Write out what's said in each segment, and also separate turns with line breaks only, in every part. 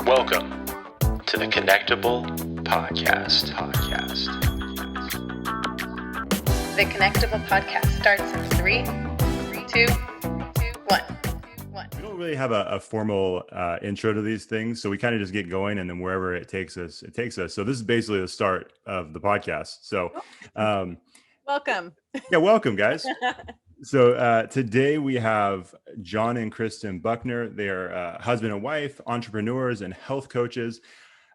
Welcome to the Connectable podcast.
The Connectable podcast starts in 3, 2, 1.
We don't really have a formal intro to these things, so we kind of just get going, and then wherever it takes us, it takes us. So this is basically the start of the podcast. So,
Welcome.
yeah, welcome, guys. So today we have John and Kristin Buckner. They are husband and wife, entrepreneurs, and health coaches.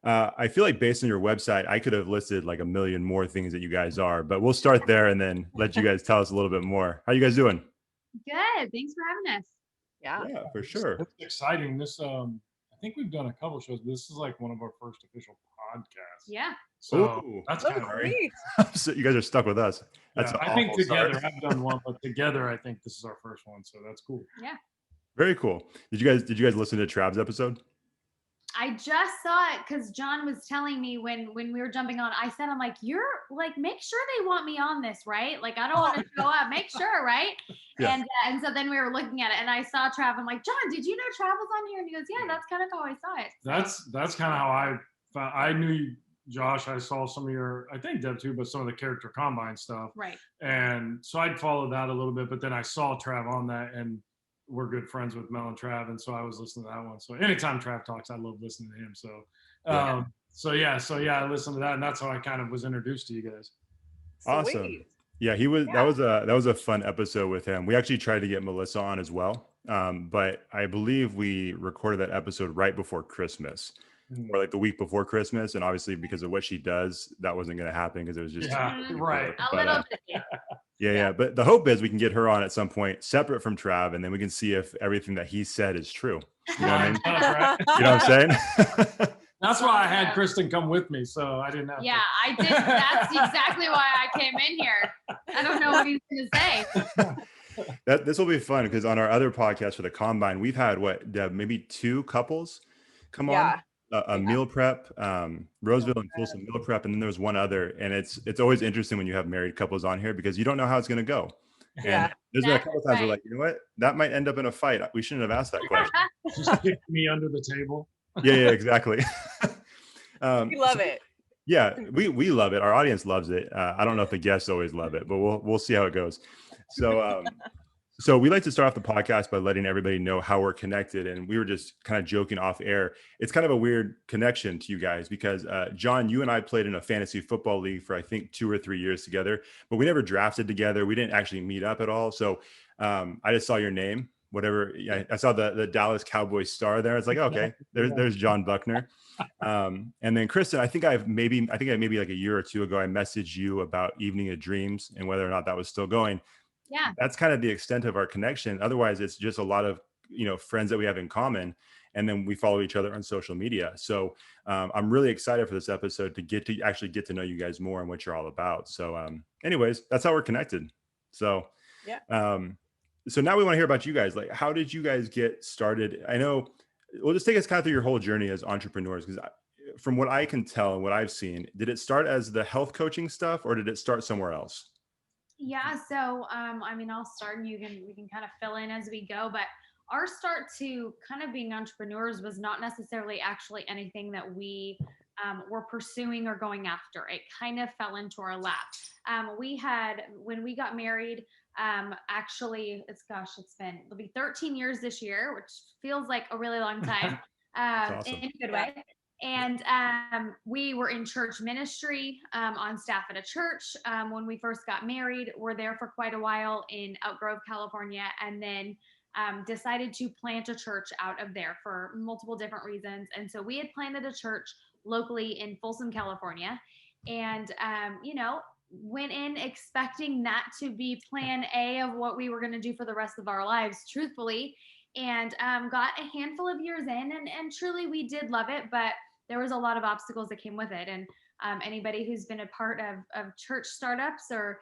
I feel like based on your website, I could have listed like a million more things that you guys are, but we'll start there and then let you guys tell us a little bit more. How you guys doing?
Good. Thanks for having us.
Yeah, for sure.
It's exciting. This, I think we've done a couple shows, but this is like one of our first official podcasts.
Yeah.
So
Ooh.
that's kind of great.
So you guys are stuck with us. That's
I think together, I've done one, but together, I think this is our first one. So that's cool.
Yeah.
Very cool. Did you guys listen to Trav's episode?
I just saw it because John was telling me when we were jumping on, I said, I'm like, you're like, make sure they want me on this, right? Like, I don't want to show up. Make sure, right?
Yeah.
And so then we were looking at it and I saw Trav. I'm like, John, did you know Trav was on here? And he goes, yeah, that's kind of how I saw it.
That's kind of how I found. I knew you, Josh. I saw some of your, I think Deb too, but some of the character combine stuff.
Right.
And so I'd followed that a little bit, but then I saw Trav on that, and we're good friends with Mel and Trav, and so I was listening to that one. So anytime Trav talks, I love listening to him. So, I listened to that, and that's how I kind of was introduced to you guys.
Awesome.
Sweet.
Yeah, he was. Yeah. That was a fun episode with him. We actually tried to get Melissa on as well, but I believe we recorded that episode right before Christmas, or like the week before Christmas, and obviously because of what she does, that wasn't going to happen because it was just
Right.
A little bit.
Yeah. But the hope is we can get her on at some point, separate from Trav, and then we can see if everything that he said is true. You know what I mean? You know what I'm saying?
That's why I had Kristin come with me, so I didn't have
Yeah, I did. That's exactly why I came in here. I don't know what he's going to say.
This will be fun because on our other podcast for the Combine, we've had Deb, maybe 2 couples come on. A meal prep, Roseville and Folsom meal prep, and then there was one other. And it's always interesting when you have married couples on here because you don't know how it's going to go. And there's been a couple times where like, you know what, that might end up in a fight. We shouldn't have asked that question.
Just kick me under the table.
Yeah, exactly.
We love it.
Yeah, we love it. Our audience loves it. I don't know if the guests always love it, but we'll see how it goes. So so we like to start off the podcast by letting everybody know how we're connected. And we were just kind of joking off air. It's kind of a weird connection to you guys because John, you and I played in a fantasy football league for I think 2 or 3 years together, but we never drafted together. We didn't actually meet up at all. So I just saw your name. Whatever. I saw the Dallas Cowboys star there. It's like, okay, there's John Buckner. And then Kristin, I think maybe like a year or 2 ago, I messaged you about Evening of Dreams and whether or not that was still going.
Yeah.
That's kind of the extent of our connection. Otherwise, it's just a lot of, friends that we have in common. And then we follow each other on social media. So I'm really excited for this episode to actually get to know you guys more and what you're all about. So anyways, that's how we're connected. So yeah. So now we want to hear about you guys. Like, how did you guys get started? I know, well, just take us kind of through your whole journey as entrepreneurs, because from what I can tell and what I've seen, did it start as the health coaching stuff or did it start somewhere else?
Yeah. So, I'll start and we can kind of fill in as we go, but our start to kind of being entrepreneurs was not necessarily actually anything that we were pursuing or going after. It kind of fell into our lap. When we got married, it'll be 13 years this year, which feels like a really long time,
Awesome.
in a good way. And we were in church ministry, on staff at a church. When we first got married, we're there for quite a while in Elk Grove, California, and then decided to plant a church out of there for multiple different reasons. And so we had planted a church locally in Folsom, California, and went in expecting that to be plan A of what we were going to do for the rest of our lives, truthfully, and got a handful of years in, and truly we did love it, but there was a lot of obstacles that came with it. And anybody who's been a part of church startups or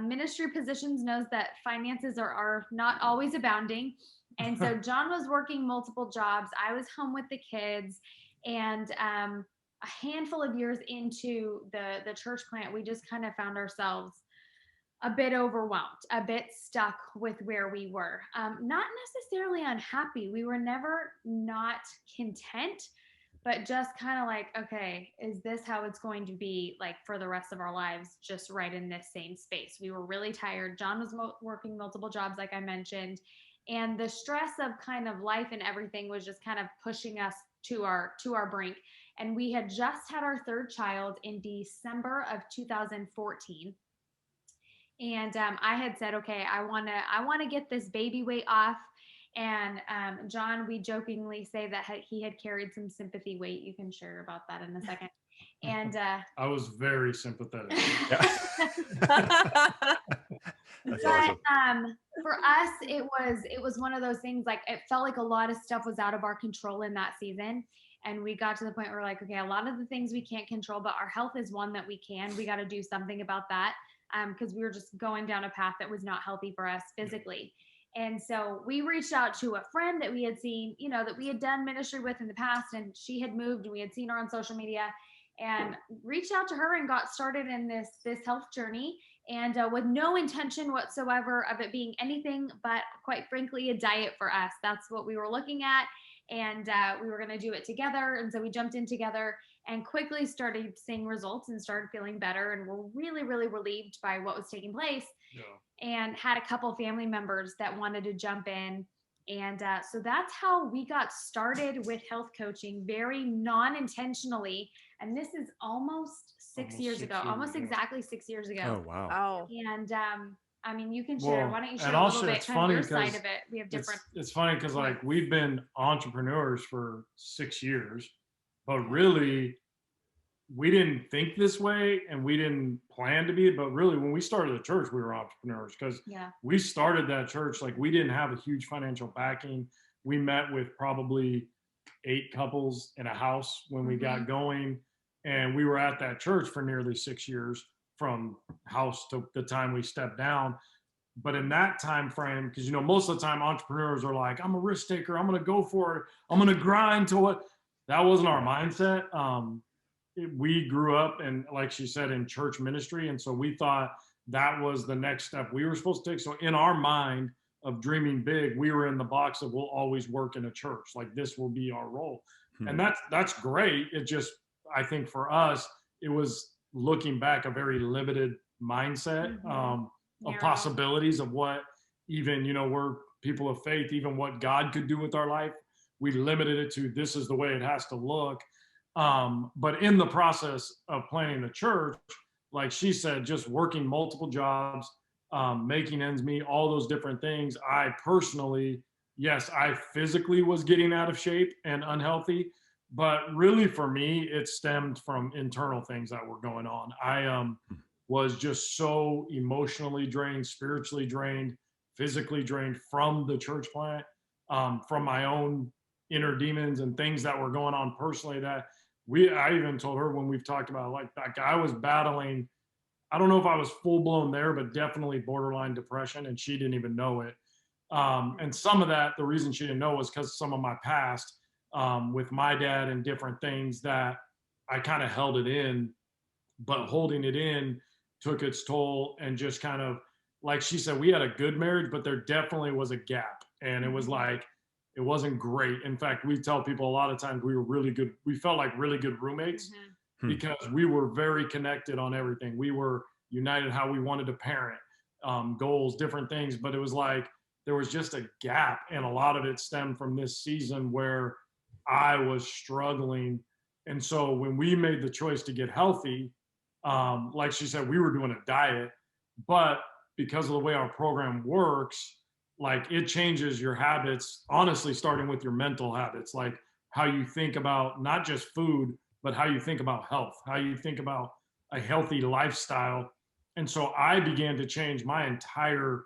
ministry positions knows that finances are not always abounding. And so John was working multiple jobs. I was home with the kids, and a handful of years into the church plant, we just kind of found ourselves a bit overwhelmed, a bit stuck with where we were. Not necessarily unhappy. We were never not content, but just kind of like, okay, is this how it's going to be like for the rest of our lives, just right in this same space? We were really tired. John was working multiple jobs, like I mentioned, and the stress of kind of life and everything was just kind of pushing us to our brink. And we had just had our third child in December of 2014. And I had said, okay, I want to get this baby weight off. And John, we jokingly say that he had carried some sympathy weight. You can share about that in a second. And
I was very sympathetic.
That's
but
awesome.
for us, it was one of those things, like it felt like a lot of stuff was out of our control in that season. And we got to the point where we're like, okay, a lot of the things we can't control, but our health is one that we can. We got to do something about that, because we were just going down a path that was not healthy for us physically. And so we reached out to a friend that we had seen, that we had done ministry with in the past, and she had moved, and we had seen her on social media, and reached out to her and got started in this health journey, and with no intention whatsoever of it being anything but, quite frankly, a diet for us. That's what we were looking at, and we were going to do it together. And so we jumped in together and quickly started seeing results and started feeling better, and were really, really relieved by what was taking place.
Yeah.
And had a couple family members that wanted to jump in. And so that's how we got started with health coaching, very non-intentionally. And this is almost six years ago, almost exactly 6 years ago.
Oh, wow.
And I mean, you can share. Why don't you share
and
a
also,
little bit
it's
kind of
funny
your side
'cause
of it? We have different.
It's funny because like we've been entrepreneurs for 6 years, but really we didn't think this way and we didn't plan to be. But really, when we started the church, we were entrepreneurs because we started that church like we didn't have a huge financial backing. We met with probably 8 couples in a house when we got going, and we were at that church for nearly 6 years from house to the time we stepped down. But in that time frame, because most of the time entrepreneurs are like, I'm a risk taker, I'm going to go for it, I'm going to grind to what. That wasn't our mindset. We grew up, and like she said, in church ministry, and so we thought that was the next step we were supposed to take. So in our mind of dreaming big, we were in the box of we'll always work in a church, like this will be our role. And that's great. It just, I think for us, it was looking back a very limited mindset of possibilities of what even, we're people of faith, even what God could do with our life. We limited it to this is the way it has to look. But in the process of planning the church, like she said, just working multiple jobs, making ends meet, all those different things. I personally, yes, I physically was getting out of shape and unhealthy, but really for me, it stemmed from internal things that were going on. I was just so emotionally drained, spiritually drained, physically drained from the church plant, from my own inner demons and things that were going on personally that I even told her when we've talked about like I was battling, I don't know if I was full blown there, but definitely borderline depression, and she didn't even know it. And some of that, the reason she didn't know was because some of my past with my dad and different things that I kind of held it in, but holding it in took its toll. And just kind of, like she said, we had a good marriage, but there definitely was a gap. And it was like, it wasn't great. In fact, we tell people a lot of times we were really good. We felt like really good roommates because we were very connected on everything. We were united how we wanted to parent, goals, different things. But it was like there was just a gap. And a lot of it stemmed from this season where I was struggling. And so when we made the choice to get healthy, like she said, we were doing a diet, but because of the way our program works, like it changes your habits, honestly, starting with your mental habits, like how you think about not just food, but how you think about health, how you think about a healthy lifestyle. And so I began to change my entire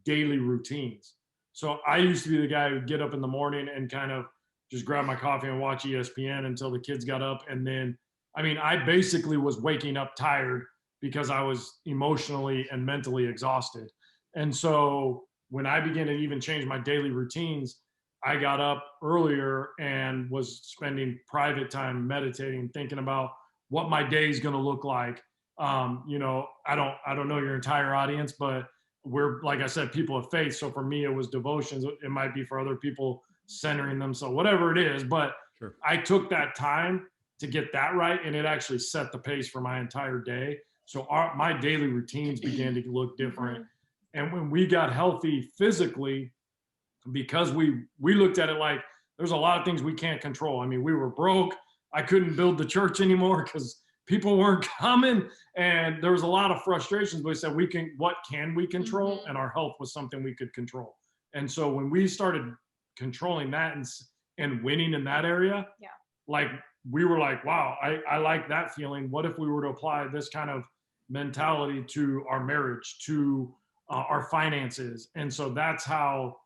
daily routines. So I used to be the guy who'd get up in the morning and kind of just grab my coffee and watch ESPN until the kids got up. And then, I basically was waking up tired because I was emotionally and mentally exhausted. And so when I began to even change my daily routines, I got up earlier and was spending private time meditating, thinking about what my day is going to look like. I don't know your entire audience, but we're, like I said, people of faith. So for me, it was devotions. It might be for other people centering themselves, whatever it is. But
Sure.
I took that time to get that right, and it actually set the pace for my entire day. So my daily routines began to look different. And when we got healthy physically, because we looked at it like there's a lot of things we can't control. I mean, we were broke. I couldn't build the church anymore because people weren't coming, and there was a lot of frustrations. But we said, what can we control? And our health was something we could control. And so when we started controlling that and winning in that area, like we were like, wow, I like that feeling. What if we were to apply this kind of mentality to our marriage, to our finances? And so that's how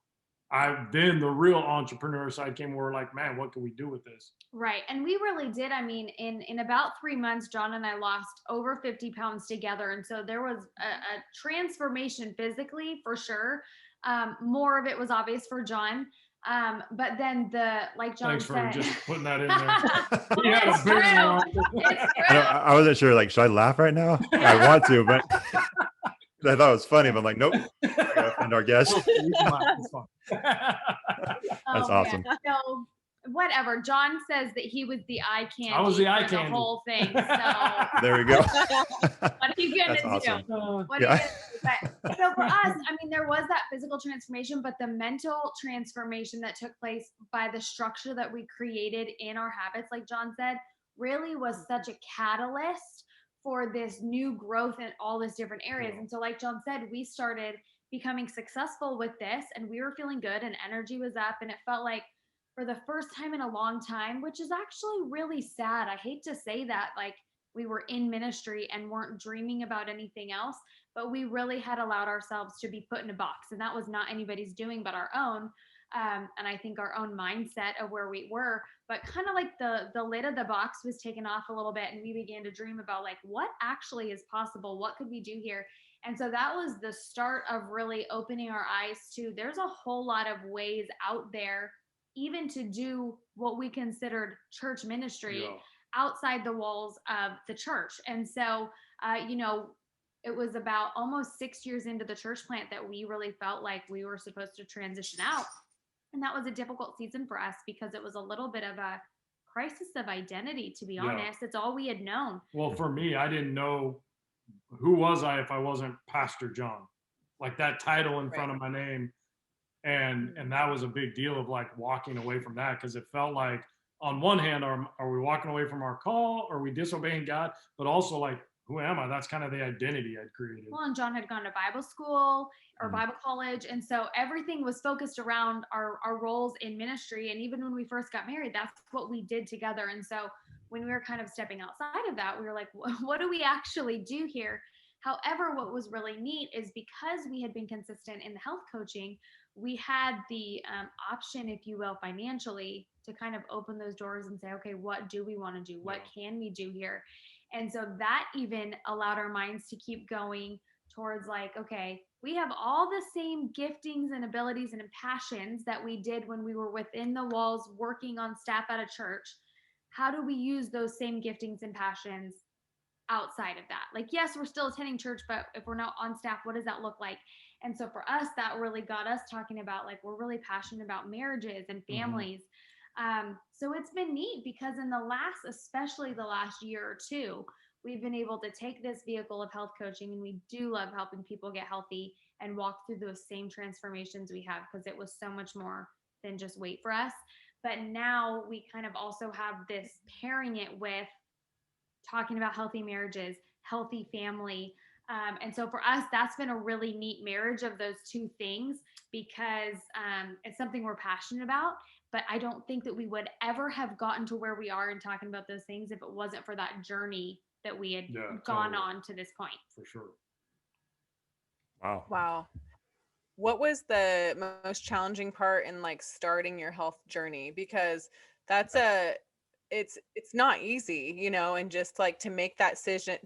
then the real entrepreneur side came, where we're like, man, what can we do with this?
Right. And we really did. I mean, in about 3 months, John and I lost over 50 pounds together. And so there was a transformation physically, for sure. More of it was obvious for John. But then like John said.
Thanks for just putting that in there.
It's true.
I wasn't sure, like, should I laugh right now? I want to, but I thought it was funny, but I'm like, nope, I gotta offend our guest. That's awesome.
So whatever. John says that he was the eye candy.
I was the eye candy.
The whole thing. So
there we go.
What are you gonna do?
Awesome.
What are you gonna do? But, so for us, I mean, there was that physical transformation, but the mental transformation that took place by the structure that we created in our habits, like John said, really was such a catalyst for this new growth in all these different areas. And so like John said, we started becoming successful with this, and we were feeling good, and energy was up, and it felt like for the first time in a long time, which is actually really sad. I hate to say that, like we were in ministry and weren't dreaming about anything else, but we really had allowed ourselves to be put in a box, and that was not anybody's doing but our own. And I think our own mindset of where we were, but kind of like the lid of the box was taken off a little bit, and we began to dream about like, what actually is possible? What could we do here? And so that was the start of really opening our eyes to, there's a whole lot of ways out there, even to do what we considered church ministry outside the walls of the church. And so, it was about almost 6 years into the church plant that we really felt like we were supposed to transition out. And that was a difficult season for us because it was a little bit of a crisis of identity, to be honest. It's all we had known.
Well, for me, I didn't know who was I if I wasn't Pastor John, like that title in front of my name. And that was a big deal of like walking away from that, because it felt like on one hand, are we walking away from our call? Are we disobeying God? But also like, who am I? That's kind of the identity I'd created.
Well, and John had gone to Bible school or Bible college. And so everything was focused around our roles in ministry. And even when we first got married, that's what we did together. And so when we were kind of stepping outside of that, we were like, what do we actually do here? However, what was really neat is because we had been consistent in the health coaching, we had the option, if you will, financially to kind of open those doors and say, okay, what do we want to do? What can we do here? And so that even allowed our minds to keep going towards like, okay, we have all the same giftings and abilities and passions that we did when we were within the walls working on staff at a church. How do we use those same giftings and passions outside of that? Like, yes, we're still attending church, but if we're not on staff, what does that look like? And so for us, that really got us talking about like, we're really passionate about marriages and families. So it's been neat because especially the last year or two, we've been able to take this vehicle of health coaching, and we do love helping people get healthy and walk through those same transformations we have, because it was so much more than just weight for us. But now we kind of also have this pairing it with talking about healthy marriages, healthy family. And so for us, that's been a really neat marriage of those two things, because it's something we're passionate about. But I don't think that we would ever have gotten to where we are in talking about those things if it wasn't for that journey that we had gone on to this point.
For sure.
Wow. What was the most challenging part in like starting your health journey? Because it's not easy, and just like to make that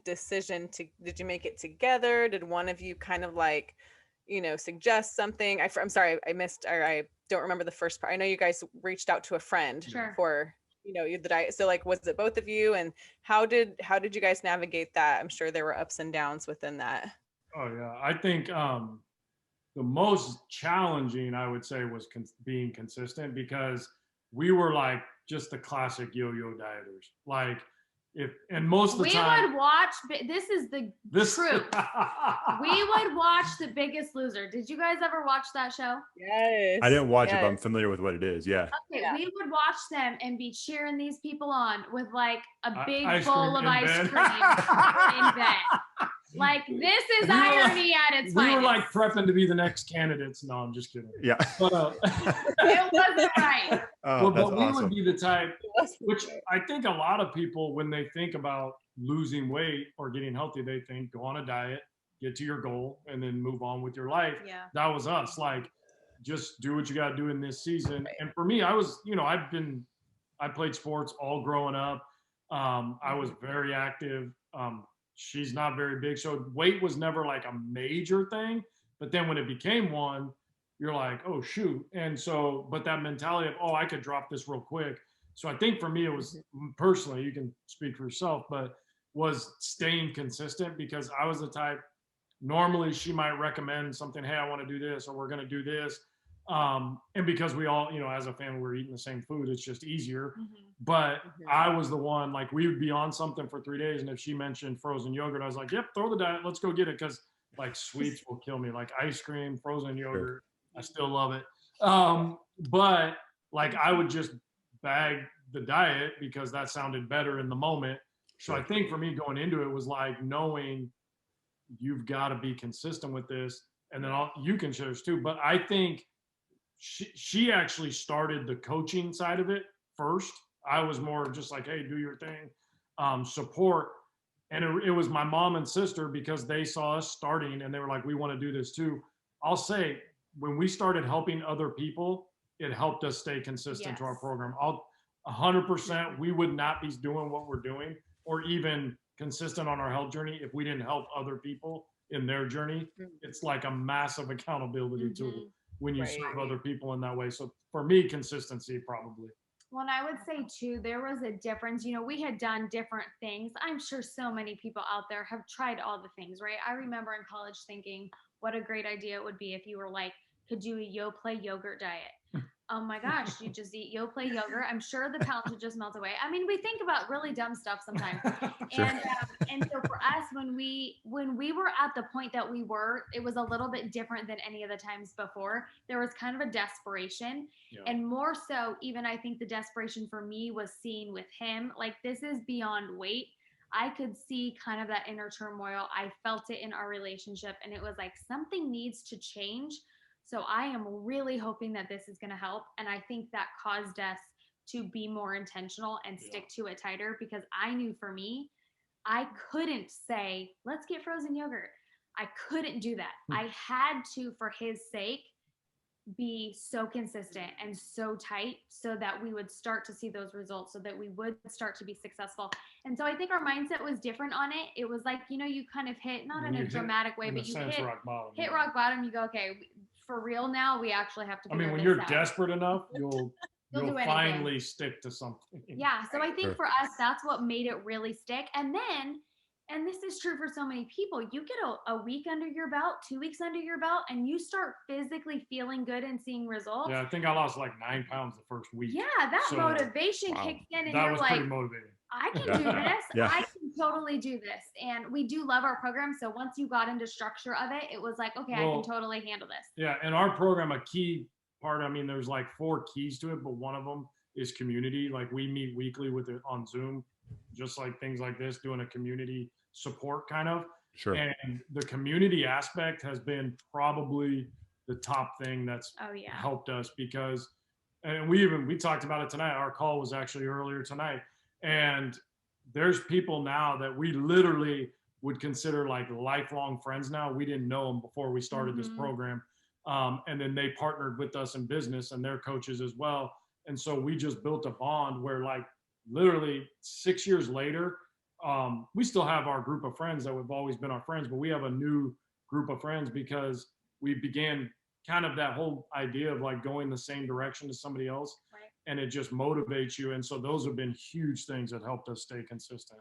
decision did you make it together? Did one of you kind of like, suggest something? I'm sorry, I missed, or I don't remember the first part. I know you guys reached out to a friend for, the diet. So like, was it both of you? And how did you guys navigate that? I'm sure there were ups and downs within that.
Oh yeah. I think the most challenging, I would say, was being consistent, because we were like just the classic yo-yo dieters. Like and most of the
we
time
would watch, this is the truth. We would watch The Biggest Loser. Did you guys ever watch that show?
Yes.
I didn't watch it,
yes.
but I'm familiar with what it is. Yeah.
Okay,
Yeah.
we would watch them and be cheering these people on with like a big
ice
bowl
cream
of
in
ice
bed.
cream in bed. Like, this is
We were
irony at its
we
finest.
were like prepping to be the next candidates. No, I'm just kidding.
Yeah.
But,
It wasn't right.
Oh, that's
but we
awesome.
would be the type, which I think a lot of people, when they think about losing weight or getting healthy, they think go on a diet, get to your goal, and then move on with your life.
Yeah.
That was us. Like, just do what you got to do in this season. And for me, I was, I played sports all growing up. I was very active. She's not very big. So weight was never like a major thing. But then when it became one, you're like, oh, shoot. And so, but that mentality of, oh, I could drop this real quick. So I think for me, it was personally, you can speak for yourself, but was staying consistent, because I was the type, normally she might recommend something, hey, I want to do this, or we're going to do this. And because we all, as a family, we're eating the same food, it's just easier. But I was the one, like, we would be on something for 3 days, and if she mentioned frozen yogurt, I was like, yep, throw the diet, let's go get it. Because like sweets will kill me, like ice cream, frozen yogurt, I still love it. But like, I would just bag the diet because that sounded better in the moment. So I think for me going into it was like knowing you've got to be consistent with this, and then you can share this too. But I think she actually started the coaching side of it first. I was more just like, hey, do your thing, support. And it was my mom and sister, because they saw us starting and they were like, we want to do this too. I'll say, when we started helping other people, it helped us stay consistent to our program. 100%, we would not be doing what we're doing or even consistent on our health journey if we didn't help other people in their journey. It's like a massive accountability tool when you serve other people in that way. So for me, consistency probably.
Well, and I would say too, there was a difference. We had done different things. I'm sure so many people out there have tried all the things, right? I remember in college thinking what a great idea it would be if you were like, could do a Yoplait yogurt diet. Oh my gosh, you just eat Yoplait yogurt. I'm sure the pounds would just melt away. I mean, we think about really dumb stuff sometimes.
Sure.
And so for us, when we were at the point that we were, it was a little bit different than any of the times before. There was kind of a desperation. Yeah. And more so, even I think the desperation for me was seen with him. Like, this is beyond weight. I could see kind of that inner turmoil. I felt it in our relationship, and it was like, something needs to change. So I am really hoping that this is going to help. And I think that caused us to be more intentional and stick to it tighter, because I knew for me, I couldn't say, let's get frozen yogurt. I couldn't do that. I had to, for his sake, be so consistent and so tight so that we would start to see those results, so that we would start to be successful. And so I think our mindset was different on it. It was like, you kind of hit, not in a dramatic way, but you hit rock bottom. You go, okay, for real now, we actually have to figure this out.
I mean, when you're desperate enough, you'll finally stick to something.
Yeah. So I think for us, that's what made it really stick. And then, and this is true for so many people, you get a week under your belt, 2 weeks under your belt, and you start physically feeling good and seeing results.
Yeah, I think I lost like 9 pounds the first week.
Yeah, that motivation kicks in, and you're like,
pretty motivating.
I can do this. I can totally do this. And we do love our program. So once you got into structure of it, it was like, okay, I can totally handle this.
Yeah, and our program, a key part, I mean, there's like 4 keys to it, but one of them is community. Like, we meet weekly with it on Zoom, just like things like this, doing a community support kind of.
Sure.
And the community aspect has been probably the top thing that's helped us, because, and we talked about it tonight. Our call was actually earlier tonight. And there's people now that we literally would consider like lifelong friends now. We didn't know them before we started this program. And then they partnered with us in business, and their coaches as well. And so we just built a bond where, like, literally 6 years later, we still have our group of friends that have always been our friends, but we have a new group of friends because we began kind of that whole idea of like going the same direction as somebody else. Right. And it just motivates you. And so those have been huge things that helped us stay consistent.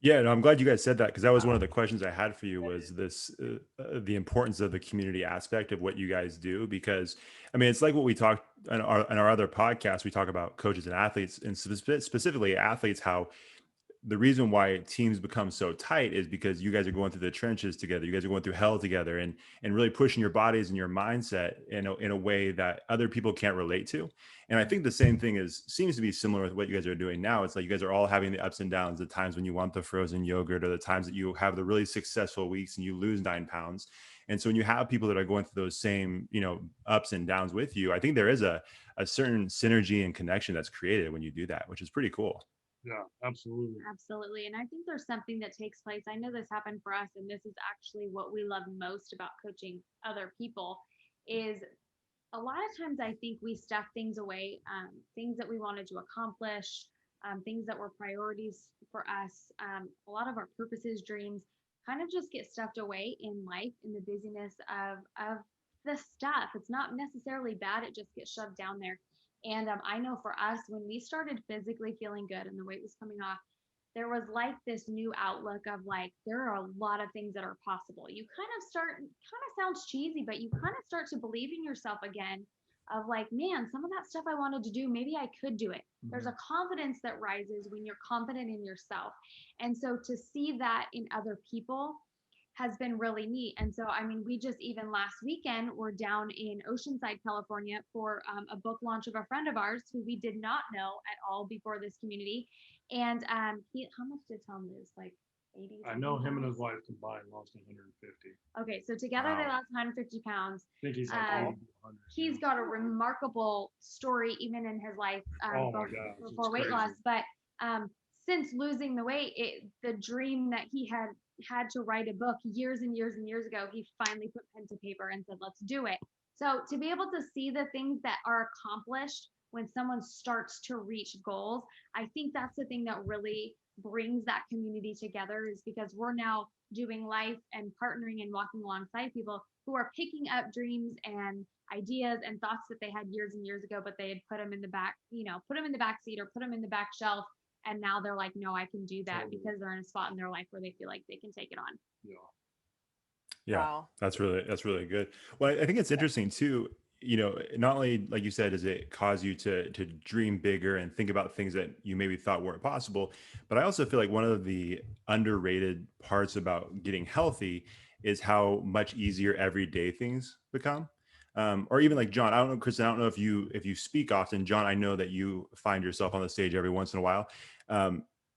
Yeah, no, I'm glad you guys said that, because that was one of the questions I had for you, was this the importance of the community aspect of what you guys do. Because I mean, it's like what we talked in our other podcast. We talk about coaches and athletes, and specifically athletes, how the reason why teams become so tight is because you guys are going through the trenches together. You guys are going through hell together, and really pushing your bodies and your mindset in a way that other people can't relate to. And I think the same thing seems to be similar with what you guys are doing now. It's like you guys are all having the ups and downs, the times when you want the frozen yogurt, or the times that you have the really successful weeks and you lose 9 pounds. And so when you have people that are going through those same, ups and downs with you, I think there is a certain synergy and connection that's created when you do that, which is pretty cool.
Yeah, absolutely.
Absolutely. And I think there's something that takes place. I know this happened for us, and this is actually what we love most about coaching other people is a lot of times I think we stuff things away, things that we wanted to accomplish, things that were priorities for us. A lot of our purposes, dreams kind of just get stuffed away in life, in the busyness of the stuff. It's not necessarily bad. It just gets shoved down there. And I know for us, when we started physically feeling good and the weight was coming off, there was like this new outlook of like, there are a lot of things that are possible. You kind of sounds cheesy, but you kind of start to believe in yourself again of like, man, some of that stuff I wanted to do, maybe I could do it. Mm-hmm. There's a confidence that rises when you're confident in yourself. And so to see that in other people has been really neat. And so, I mean, we just even last weekend were down in Oceanside, California for a book launch of a friend of ours who we did not know at all before this community. And how much did Tom lose? Like 80?
I know him and his wife combined lost 150.
Okay, so together they lost 150 pounds.
I think he's like 100.
He's got a remarkable story even in his life before weight loss. But since losing the weight, the dream that he had to write a book years and years and years ago, he finally put pen to paper and said, let's do it. So to be able to see the things that are accomplished when someone starts to reach goals, I think that's the thing that really brings that community together, is because we're now doing life and partnering and walking alongside people who are picking up dreams and ideas and thoughts that they had years and years ago, but they had put them in the back seat or put them in the back shelf. And now they're like, no, I can do that because they're in a spot in their life where they feel like they can take it on.
Yeah.
Wow.
That's really good. Well, I think it's interesting too, not only, like you said, does it cause you to dream bigger and think about things that you maybe thought weren't possible, but I also feel like one of the underrated parts about getting healthy is how much easier everyday things become. Or even like John, I don't know, Kristin, I don't know if you speak often. John, I know that you find yourself on the stage every once in a while.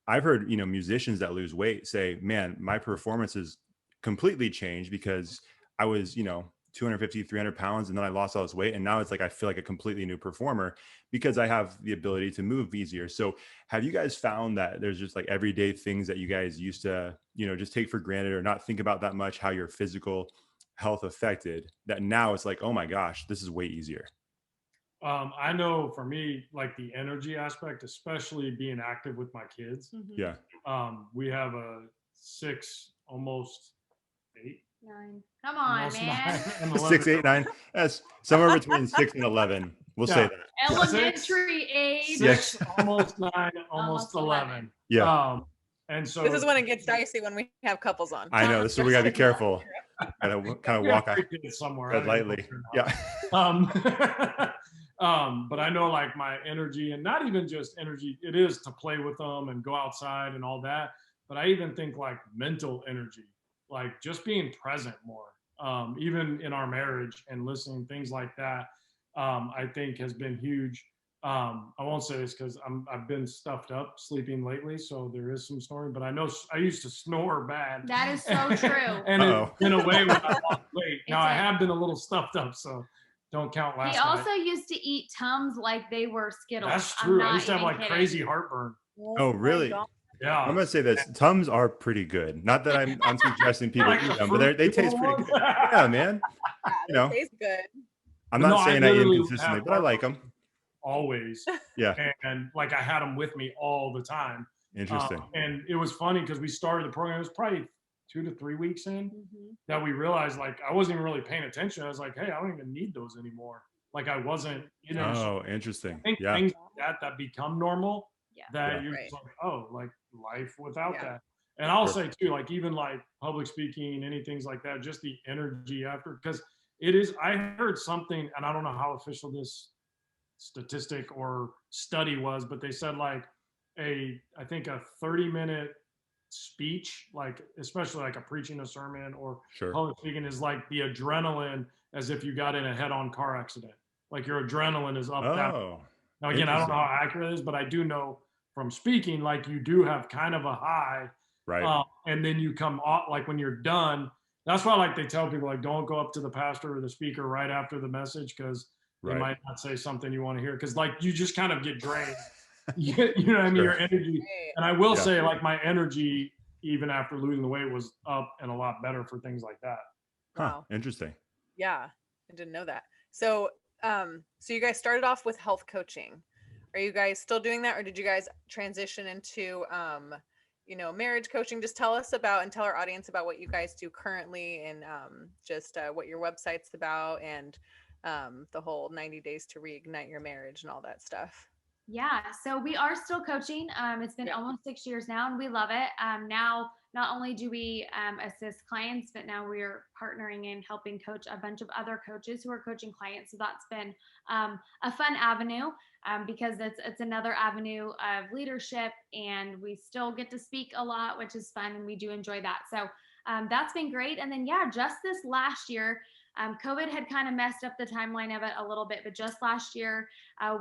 I've heard, musicians that lose weight say, man, my performance has completely changed because I was, 250, 300 pounds, and then I lost all this weight. And now it's like, I feel like a completely new performer because I have the ability to move easier. So have you guys found that there's just like everyday things that you guys used to, just take for granted or not think about that much, how your physical health affected, that now it's like, oh my gosh, this is way easier?
I know for me, like the energy aspect, especially being active with my kids.
Mm-hmm.
Yeah.
We have a 6, almost 8.
9. Come on, man.
6, 8, 9. That's somewhere between 6 and 11. We'll say that.
Elementary age.
6, almost 9, almost 11.
Yeah.
And so
this is when it gets dicey when we have couples on.
I know. This is where we gotta be careful. Gotta kind of walk
somewhere
lightly. Yeah.
But I know like my energy, and not even just energy, it is to play with them and go outside and all that. But I even think like mental energy, like just being present more, even in our marriage and listening, things like that, I think has been huge. I won't say this because I've been stuffed up sleeping lately, so there is some snoring. But I know I used to snore bad.
That is so true.
And in a way, when I lost weight, now I have been a little stuffed up, so don't count last night.
He also used to eat Tums like they were Skittles.
That's true. I used to have like crazy heartburn.
Oh, really?
Yeah.
I'm gonna say this: Tums are pretty good. Not that I'm suggesting people eat them, but they taste pretty good. Yeah, man.
They taste good.
I'm not saying I eat them consistently, but I like them.
Always.
Yeah.
And like I had them with me all the time.
Interesting.
And it was funny because we started the program, it was probably 2 to 3 weeks in that we realized like I wasn't even really paying attention. I was like, hey, I don't even need those anymore. Like I wasn't,
Oh, interesting.
I think things like that become normal.
Yeah.
That you're just like, oh, like life without that. And I'll say too, like even like public speaking, any things like that, just the energy after, because it is, I heard something, and I don't know how official this statistic or study was, but they said like I think a 30-minute speech, like especially like a preaching a sermon or public speaking, is like the adrenaline as if you got in a head-on car accident. Like your adrenaline is up that. Now again, I don't know how accurate it is, but I do know from speaking, like you do have kind of a high,
right?
And then you come off, like when you're done. That's why like they tell people like don't go up to the pastor or the speaker right after the message, because they might not say something you want to hear, because like you just kind of get drained. You know what I mean? Your energy. And I will say like my energy even after losing the weight was up and a lot better for things like that.
Wow.
Interesting.
Yeah, I didn't know that. So so you guys started off with health coaching. Are you guys still doing that, or did you guys transition into marriage coaching? Just tell us about, and tell our audience about what you guys do currently, and just what your website's about, and the whole 90 days to reignite your marriage and all that stuff.
Yeah, so we are still coaching. It's been almost 6 years now, and we love it. Now, not only do we assist clients, but now we're partnering and helping coach a bunch of other coaches who are coaching clients. So that's been a fun avenue, because it's another avenue of leadership, and we still get to speak a lot, which is fun, and we do enjoy that. So that's been great. And then, just this last year, COVID had kind of messed up the timeline of it a little bit, but just last year,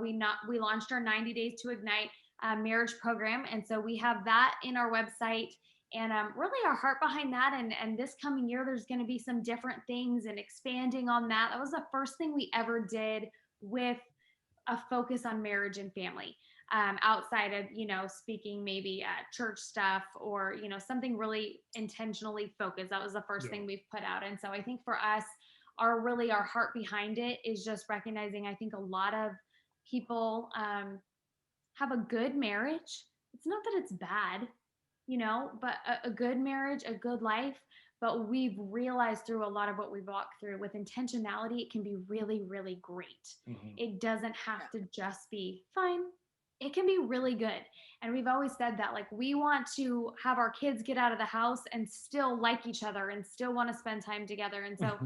we launched our 90 Days to Ignite marriage program. And so we have that in our website, and really our heart behind that. And this coming year, there's going to be some different things and expanding on that. That was the first thing we ever did with a focus on marriage and family, outside of, speaking maybe at church stuff or, something really intentionally focused. That was the first thing we've put out. And so I think for us, our heart behind it is just recognizing, I think a lot of people have a good marriage. It's not that it's bad, but a good marriage, a good life. But we've realized through a lot of what we've walked through, with intentionality, it can be really, really great. Mm-hmm. It doesn't have to just be fine. It can be really good. And we've always said that, like, we want to have our kids get out of the house and still like each other and still want to spend time together. And so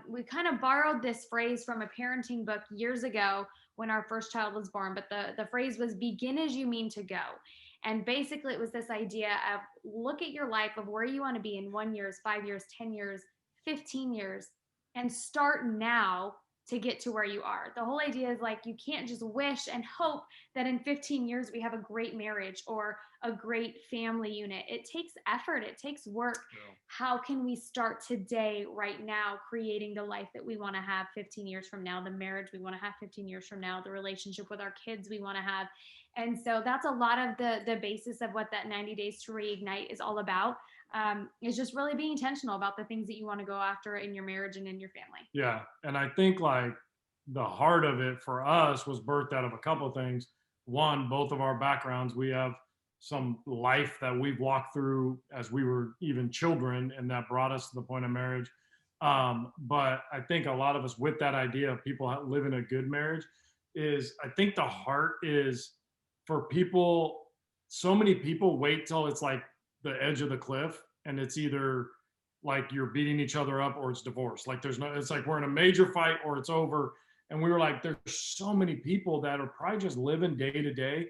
we kind of borrowed this phrase from a parenting book years ago when our first child was born. But the phrase was, begin as you mean to go. And basically it was this idea of, look at your life of where you want to be in 1 year, 5 years, 10 years, 15 years, and start now to get to where you are. The whole idea is like, you can't just wish and hope that in 15 years we have a great marriage or a great family unit. It takes effort. It takes work. Yeah. How can we start today, right now, creating the life that we want to have 15 years from now, the marriage we want to have 15 years from now, the relationship with our kids we want to have. And so that's a lot of the basis of what that 90 Days to Reignite is all about. Is just really being intentional about the things that you want to go after in your marriage and in your family.
Yeah. And I think like the heart of it for us was birthed out of a couple of things. One, both of our backgrounds, we have some life that we've walked through as we were even children, and that brought us to the point of marriage. But I think a lot of us, with that idea of people living a good marriage, is I think the heart is for people. So many people wait till it's like the edge of the cliff, and it's either like you're beating each other up or it's divorce. Like it's like we're in a major fight or it's over. And we were like, there's so many people that are probably just living day to day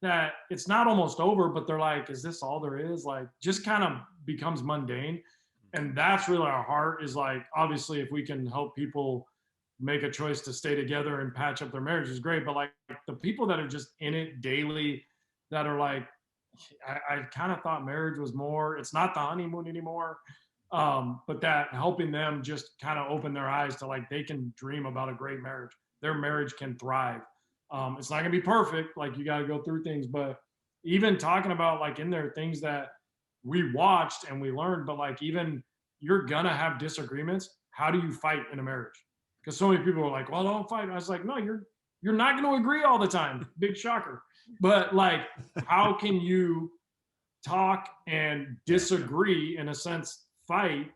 that it's not almost over, but they're like, is this all there is? Like, just kind of becomes mundane. And that's really our heart, is like, obviously if we can help people make a choice to stay together and patch up their marriage is great. But like the people that are just in it daily, that are like, I kind of thought marriage was more, it's not the honeymoon anymore. But that helping them just kind of open their eyes to like, they can dream about a great marriage. Their marriage can thrive. It's not gonna be perfect. Like, you got to go through things, but even talking about like in there things that we watched and we learned, but like, even you're gonna have disagreements. How do you fight in a marriage? Because so many people are like, well, don't fight. I was like, no, you're not going to agree all the time. Big shocker. But like, how can you talk and disagree, in a sense, fight,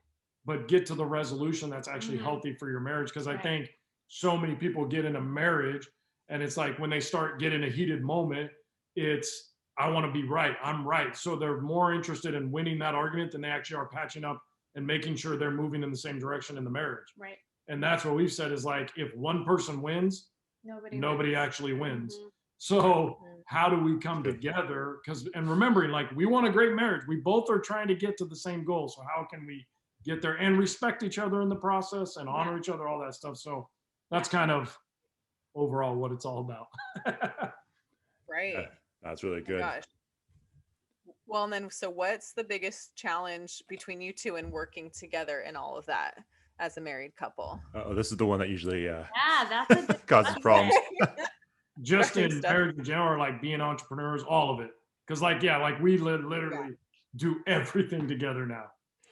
but get to the resolution that's actually healthy for your marriage? Because I think so many people get in a marriage and it's like when they start getting a heated moment, it's, I want to be right. I'm right. So they're more interested in winning that argument than they actually are patching up and making sure they're moving in the same direction in the marriage.
Right.
And that's what we've said is like, if one person wins, nobody actually wins.
Mm-hmm.
So how do we come together? And remembering, like, we want a great marriage. We both are trying to get to the same goal. So how can we get there and respect each other in the process and honor each other, all that stuff. So that's kind of overall what it's all about.
Right.
Yeah, that's really good.
Gosh. Well, and then, so what's the biggest challenge between you two in working together in all of that as a married couple?
Oh, this is the one that usually
That's a good
causes problems.
Just in marriage in general, or like being entrepreneurs, all of it. Because like, yeah, like we literally do everything together now.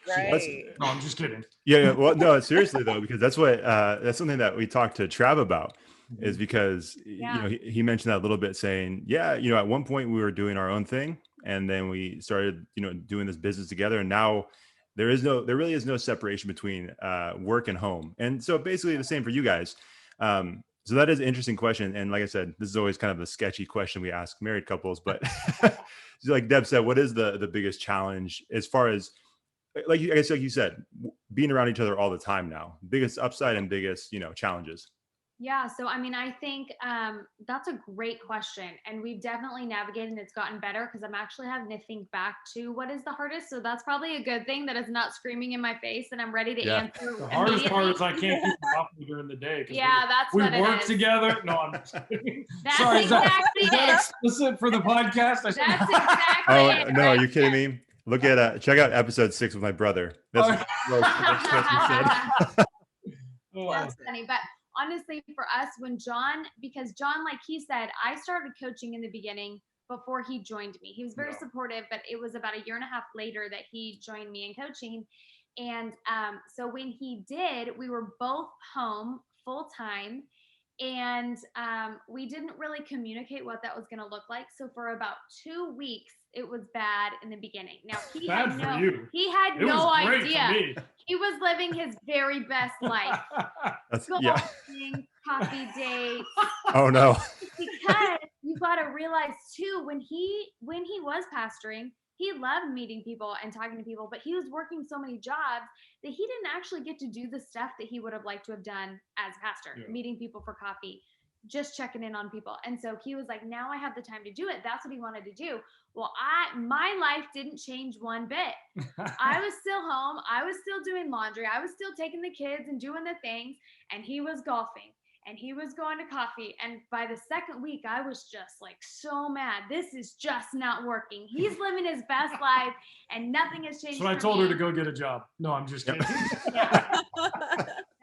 Right.
No, I'm just kidding.
Yeah. Well, no, seriously though, because that's what that's something that we talked to Trav about, is because you know he mentioned that a little bit, saying, yeah, you know, at one point we were doing our own thing, and then we started, you know, doing this business together, and now there really is no separation between work and home, and so basically the same for you guys. So that is an interesting question, and like I said, this is always kind of a sketchy question we ask married couples, but so like Deb said, what is the biggest challenge as far as, like I guess like you said, being around each other all the time now, biggest upside and biggest, you know, challenges?
Yeah. So, I mean, I think that's a great question. And we've definitely navigated and it's gotten better because I'm actually having to think back to what is the hardest. So that's probably a good thing that it's not screaming in my face and I'm ready to answer.
The hardest part is I can't keep coffee during the day.
Yeah, that's what it is.
We work together. No, I'm just kidding.
That's
Sorry,
exactly
is that explicit for the podcast?
That's exactly
Oh,
it.
no, are you kidding me? Look at check out episode 6 with my brother. That's
That's funny. But honestly, for us, because John, like he said, I started coaching in the beginning before he joined me. He was very supportive, but it was about 1.5 years later that he joined me in coaching. And so when he did, we were both home full time. And we didn't really communicate what that was going to look like. So for about 2 weeks, it was bad in the beginning. Now he had no idea. He was living his very best life. Golfing, coffee dates.
Oh no.
Because you got to realize too, when he was pastoring, he loved meeting people and talking to people, but he was working so many jobs that he didn't actually get to do the stuff that he would have liked to have done as pastor, meeting people for coffee, just checking in on people. And so he was like, now I have the time to do it. That's what he wanted to do. Well, my life didn't change one bit. I was still home. I was still doing laundry. I was still taking the kids and doing the things. And he was golfing and he was going to coffee. And by the second week, I was just like so mad. This is just not working. He's living his best life and nothing has changed.
So I told her to go get a job. No, I'm just kidding.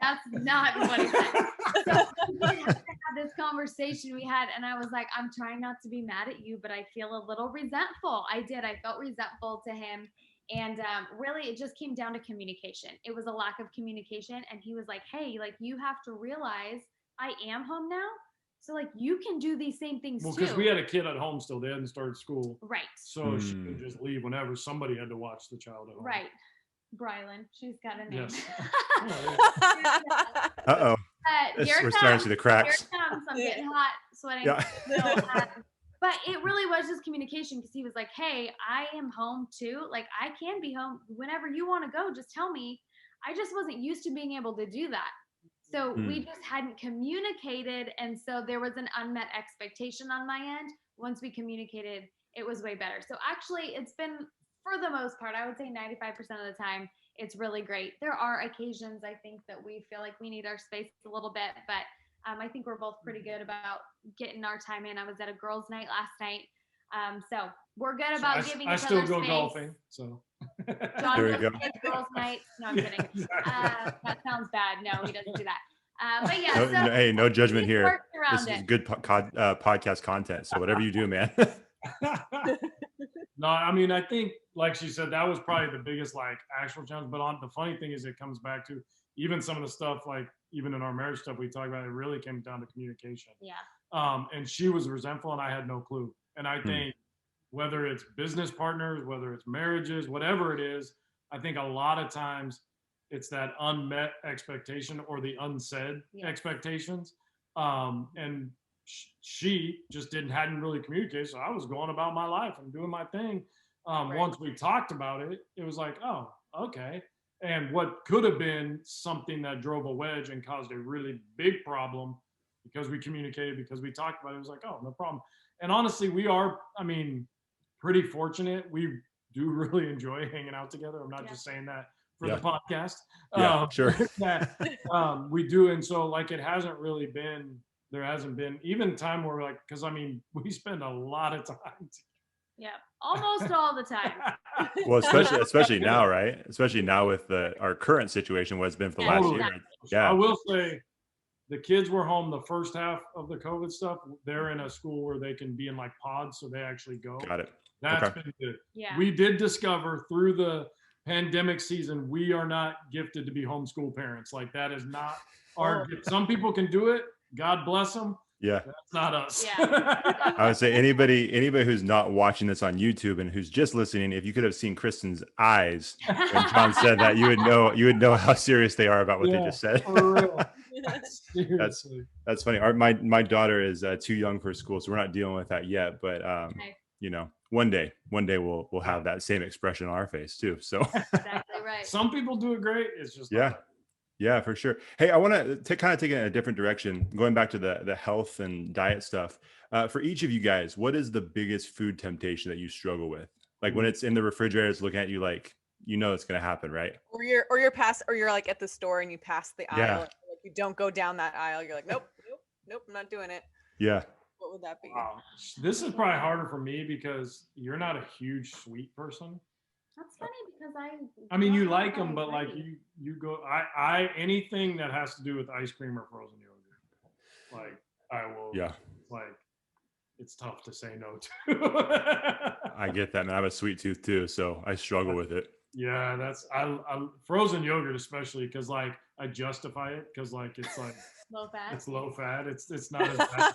That's not what he said. So we did have this conversation we had, and I was like, I'm trying not to be mad at you, but I feel a little resentful. I felt resentful to him. And really, it just came down to communication. It was a lack of communication. And he was like, hey, like, you have to realize I am home now. So like, you can do these same things too.
Well, because we had a kid at home still. They hadn't started school.
Right.
So she could just leave whenever. Somebody had to watch the child at home.
Right. Brylan, she's got a name.
Yes.
Uh-oh. We're starting to see the cracks.
Here it comes. I'm getting hot, sweating.
Yeah.
But it really was just communication, because he was like, hey, I am home too. Like, I can be home whenever you want to go. Just tell me. I just wasn't used to being able to do that. So we just hadn't communicated. And so there was an unmet expectation on my end. Once we communicated, it was way better. So actually, it's been, for the most part, I would say 95% of the time, it's really great. There are occasions, I think, that we feel like we need our space a little bit, but I think we're both pretty good about getting our time in. I was at a girls' night last night. So we're good about giving each other space.
I still go golfing, so.
John
There you
goes
go.
to girls' night. No, I'm kidding. That sounds bad. No, he doesn't do that. But yeah,
No, hey, no judgment here. This is
it.
good podcast content. So whatever you do, man.
No, I mean, I think, like she said, that was probably the biggest, like, actual challenge. But the funny thing is, it comes back to even some of the stuff, like, even in our marriage stuff we talked about, it really came down to communication.
Yeah.
And she was resentful, and I had no clue. And I think whether it's business partners, whether it's marriages, whatever it is, I think a lot of times it's that unmet expectation or the unsaid expectations. And she just hadn't really communicated. So I was going about my life and doing my thing. Once we talked about it, it was like, oh, okay. And what could have been something that drove a wedge and caused a really big problem, because we communicated, because we talked about it, it was like, oh, no problem. And honestly, we are, I mean, pretty fortunate. We do really enjoy hanging out together. I'm not just saying that for the podcast.
Sure.
We do. And so like, there hasn't been even time where we're like, because I mean, we spend a lot of time.
Yeah, almost all the time.
Well, especially now, right? Especially now with our current situation, what it's been for the last year. Yeah.
I will say the kids were home the first half of the COVID stuff. They're in a school where they can be in like pods, so they actually go.
Got it.
That's been good.
Yeah.
We did discover through the pandemic season, we are not gifted to be homeschool parents. Like that is not our gift. Some people can do it. God bless them.
Yeah.
That's not us.
Yeah.
I would say anybody who's not watching this on YouTube and who's just listening, if you could have seen Kristin's eyes when John said that, you would know how serious they are about what they just said.
For real.
That's funny. My daughter is too young for school, so we're not dealing with that yet. But you know, one day we'll have that same expression on our face too. So
Exactly right.
Some people do it great. It's just
yeah, for sure. Hey, I want to kind of take it in a different direction, going back to the health and diet stuff. For each of you guys, what is the biggest food temptation that you struggle with? Like when it's in the refrigerator, it's looking at you like, you know, it's going to happen, right?
Or you're like at the store and you pass the aisle. Like you don't go down that aisle. You're like, nope, I'm not doing it.
Yeah.
What would that be?
Wow. This is probably harder for me because you're not a huge sweet person.
That's funny because
I mean, you like them, but like you go, I anything that has to do with ice cream or frozen yogurt, like I will, like it's tough to say no to.
I get that, man. I have a sweet tooth too, so I struggle with it.
Yeah, that's I frozen yogurt especially because like I justify it because like it's like
low fat.
It's low fat. It's not as bad.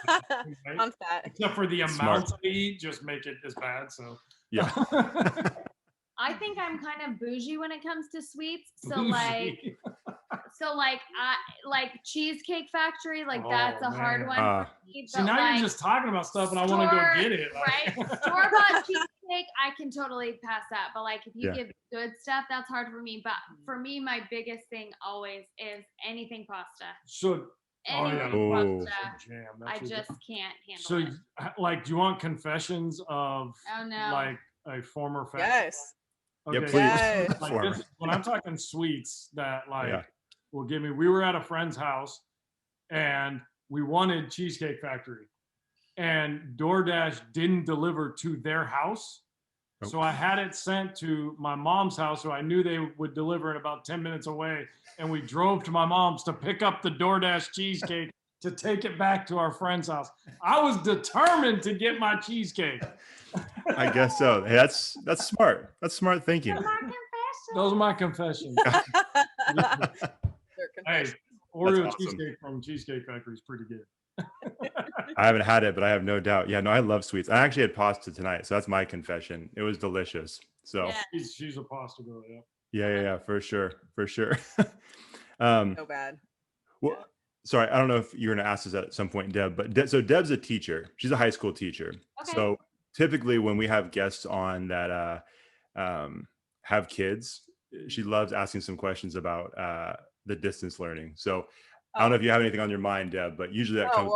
Right?
On fat.
Except for the amount I eat, just make it as bad. So
yeah.
I think I'm kind of bougie when it comes to sweets. So
Bougie.
like Cheesecake Factory, like that's a hard one for me.
See, now
like,
you're just talking about stuff, and I want to go get it.
Right? Store-bought cheesecake, I can totally pass that. But like if you give good stuff, that's hard for me. But for me, my biggest thing always is anything pasta.
So.
Anything pasta, I just can't handle it.
So, like, do you want confessions of like a former fat?
Yes.
Okay.
Yeah, please.
Yes.
Like when I'm talking sweets that like will give me, we were at a friend's house and we wanted Cheesecake Factory and DoorDash didn't deliver to their house. Nope. So I had it sent to my mom's house, so I knew they would deliver it about 10 minutes away. And we drove to my mom's to pick up the DoorDash cheesecake to take it back to our friend's house. I was determined to get my cheesecake.
I guess so. Hey, that's smart. That's smart thinking.
Those are my confessions. Hey, Oreo cheesecake from Cheesecake Factory is pretty good.
I haven't had it, but I have no doubt. Yeah, no, I love sweets. I actually had pasta tonight, so that's my confession. It was delicious. So
she's a pasta girl,
yeah, for sure.
So bad.
Well, sorry, I don't know if you're going to ask this at some point, Deb, but so Deb's a teacher. She's a high school teacher. Okay. So typically when we have guests on that have kids, she loves asking some questions about the distance learning. So I don't know if you have anything on your mind, Deb, but usually that comes.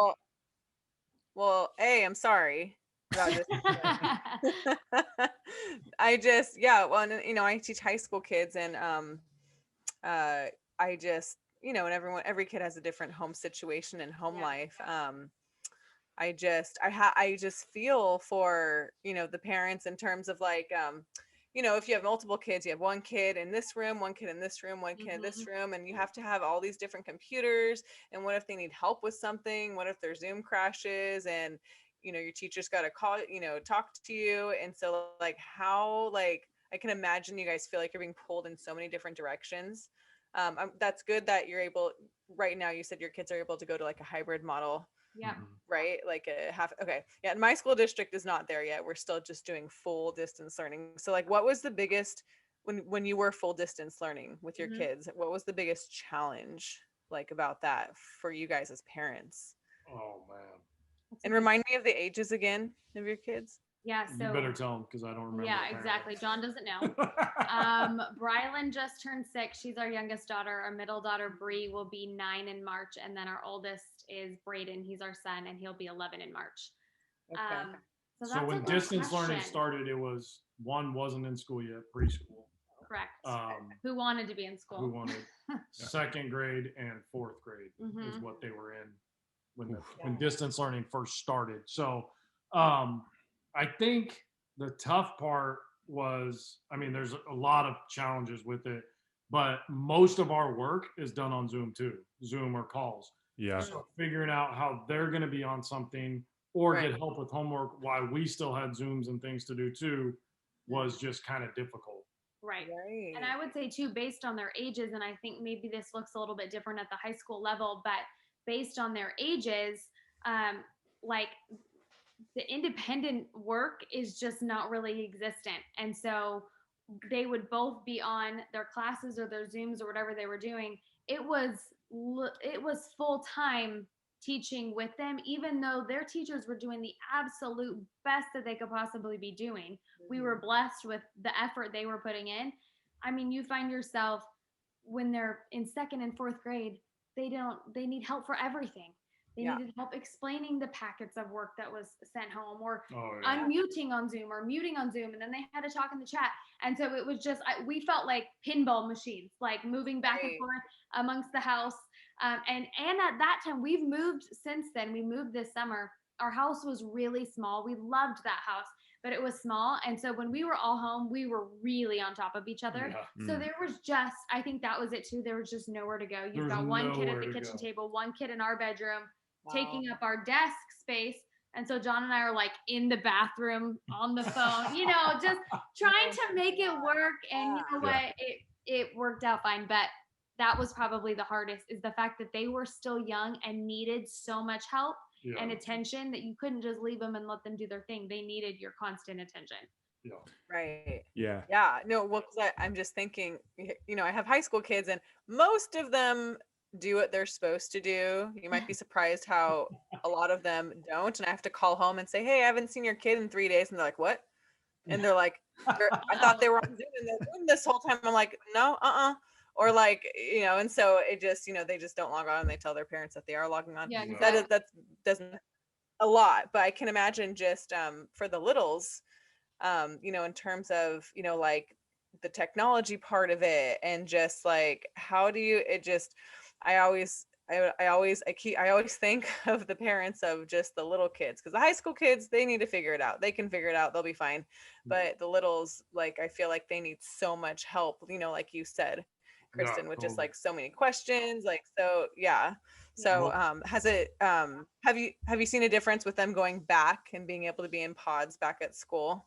Well, I'm sorry about this. I teach high school kids and I just, and every kid has a different home situation and home life. I just feel for, the parents in terms of like, if you have multiple kids, you have one kid in this room, one kid in this room, one kid in this room, and you have to have all these different computers. And what if they need help with something? What if their Zoom crashes and, your teacher's got to call, talk to you. And so like how, like, I can imagine you guys feel like you're being pulled in so many different directions. That's good that you're able right now. You said your kids are able to go to like a hybrid model.
Yeah.
Right. Like a half. Okay. Yeah. And my school district is not there yet. We're still just doing full distance learning. So like, what was the biggest, when you were full distance learning with your kids, what was the biggest challenge like about that for you guys as parents?
Oh man.
And remind me of the ages again of your kids.
Yeah, so
You better tell them because I don't remember.
yeah, exactly. John doesn't know. Brylan just turned 6. She's our youngest daughter. Our middle daughter, Bree, will be 9 in March. And then our oldest is Braden. He's our son, and he'll be 11 in March.
Okay.
So,
So
that's
when
a good
distance learning
question.
started, it was one wasn't in school yet, preschool.
Correct.
Um,
Who wanted to be in school?
who wanted second grade and fourth grade is
Mhm.
what they were in when distance learning first started. So I think the tough part was, I mean, there's a lot of challenges with it, but most of our work is done on Zoom too, Zoom or calls.
Yeah.
So figuring out how they're going to be on something or
Right.
get help with homework while we still had Zooms and things to do too was just kind of difficult.
Right.
Right.
And I would say too, based on their ages, and I think maybe this looks a little bit different at the high school level, but based on their ages, like the independent work is just not really existent. And so they would both be on their classes or their Zooms or whatever they were doing. It was full time teaching with them, even though their teachers were doing the absolute best that they could possibly be doing. We were blessed with the effort they were putting in. I mean, you find yourself when they're in second and fourth grade, they need help for everything. They
Yeah.
needed help explaining the packets of work that was sent home, or
Oh, yeah.
unmuting on Zoom or muting on Zoom, and then they had to talk in the chat. And so it was just, we felt like pinball machines, like moving back and
Right.
forth amongst the house. And at that time, we've moved since then. We moved this summer. Our house was really small. We loved that house, but it was small. And so when we were all home, we were really on top of each other.
Yeah.
So there was just, I think that was it too. There was just nowhere to go. You've
There's
got one kid at
nowhere
the
to
kitchen
go.
table, one kid in our bedroom,
Wow.
taking up our desk space. And so John and I are like in the bathroom on the phone, just trying to make it work. And you know what? It worked out fine. But that was probably the hardest, is the fact that they were still young and needed so much help and attention that you couldn't just leave them and let them do their thing. They needed your constant attention.
Yeah.
Right.
Yeah.
Yeah. No, well, 'cause I'm just thinking, I have high school kids and most of them do what they're supposed to do. You might be surprised how a lot of them don't. And I have to call home and say, hey, I haven't seen your kid in 3 days. And they're like, what? And they're like, I thought they were on Zoom and they're doing this whole time. I'm like, no, or like, and so it just, they just don't log on and they tell their parents that they are logging on.
Yeah,
That doesn't a lot, but I can imagine just for the littles, in terms of, like the technology part of it and just like, how do you, it just, I always think of the parents of just the little kids, because the high school kids, they need to figure it out. They can figure it out. They'll be fine. But the littles, like, I feel like they need so much help, like you said, Kristin, with just like so many questions, like, so yeah. So has it have you seen a difference with them going back and being able to be in pods back at school?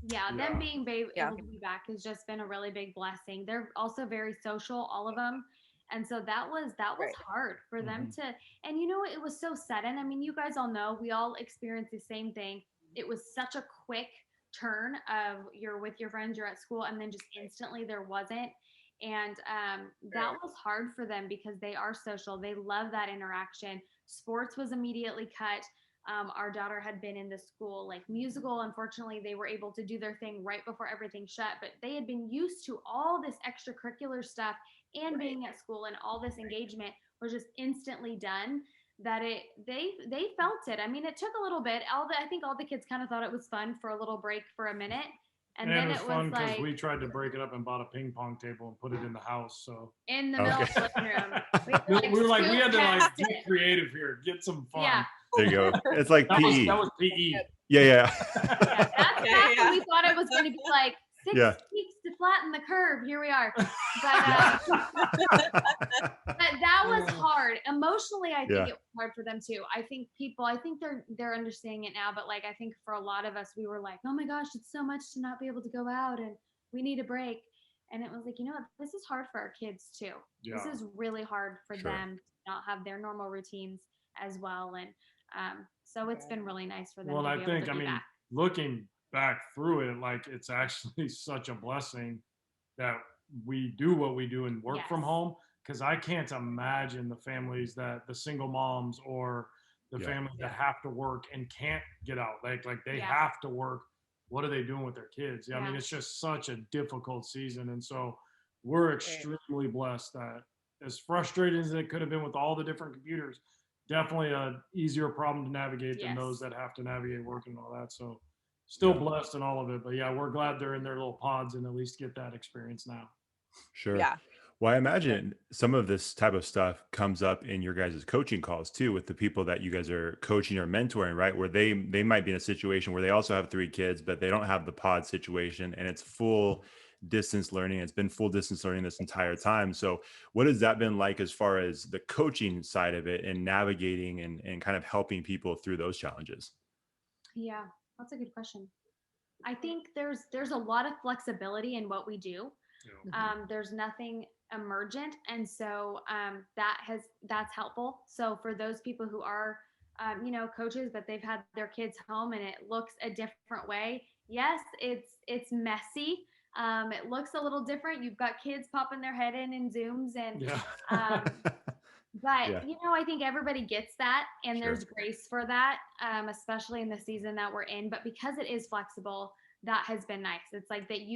Yeah, them being able to be back has just been a really big blessing. They're also very social, all of them. And so that was
Right.
hard for them to, and it was so sudden. I mean, you guys all know, we all experienced the same thing. It was such a quick turn of you're with your friends, you're at school, and then just instantly there wasn't. And that was hard for them because they are social. They love that interaction. Sports was immediately cut. Our daughter had been in the school like musical. Unfortunately, they were able to do their thing right before everything shut, but they had been used to all this extracurricular stuff and being at school, and all this engagement was just instantly done. That they felt it. I mean, it took a little bit. I think all the kids kind of thought it was fun for a little break for a minute. And then
it was fun because
like,
we tried to break it up and bought a ping pong table and put it in the house. So
in the middle of the living room,
we were like, we had to like
past
get
it.
creative here, get some fun.
Yeah.
There you go. It's like
That
PE.
was PE.
Yeah.
That's back when we thought it was going to be like 6
Yeah.
weeks to flatten the curve. Here we are. But that was hard. Emotionally, I think it was hard for them too. I think they're understanding it now, but like, I think for a lot of us, we were like, oh my gosh, it's so much to not be able to go out and we need a break. And it was like, what? This is hard for our kids too.
Yeah.
This is really hard for them to not have their normal routines as well. And so it's been really nice for them to be able to be back.
Looking back through it, like, it's actually such a blessing that we do what we do and work from home, because I can't imagine the families, that the single moms or the
Yeah.
families that have to work and can't get out, like they
Yeah.
have to work. What are they doing with their kids? I mean,
Yeah.
it's just such a difficult season. And so we're extremely blessed that, as frustrating as it could have been with all the different computers, definitely a easier problem to navigate than
Yes.
those that have to navigate work and all that. So still blessed in all of it. But yeah, we're glad they're in their little pods and at least get that experience now.
Sure.
Yeah.
Well, I imagine some of this type of stuff comes up in your guys' coaching calls too, with the people that you guys are coaching or mentoring, right? Where they might be in a situation where they also have 3 kids, but they don't have the pod situation, and it's full distance learning. It's been full distance learning this entire time. So what has that been like as far as the coaching side of it and navigating and kind of helping people through those challenges?
Yeah, that's a good question. I think there's a lot of flexibility in what we do. There's nothing emergent, and so that's helpful. So for those people who are coaches, but they've had their kids home and it looks a different way. Yes, it's messy. It looks a little different. You've got kids popping their head in Zooms and but
Yeah.
I think everybody gets that, and
Sure.
there's grace for that, especially in the season that we're in. But because it is flexible, that has been nice. It's like that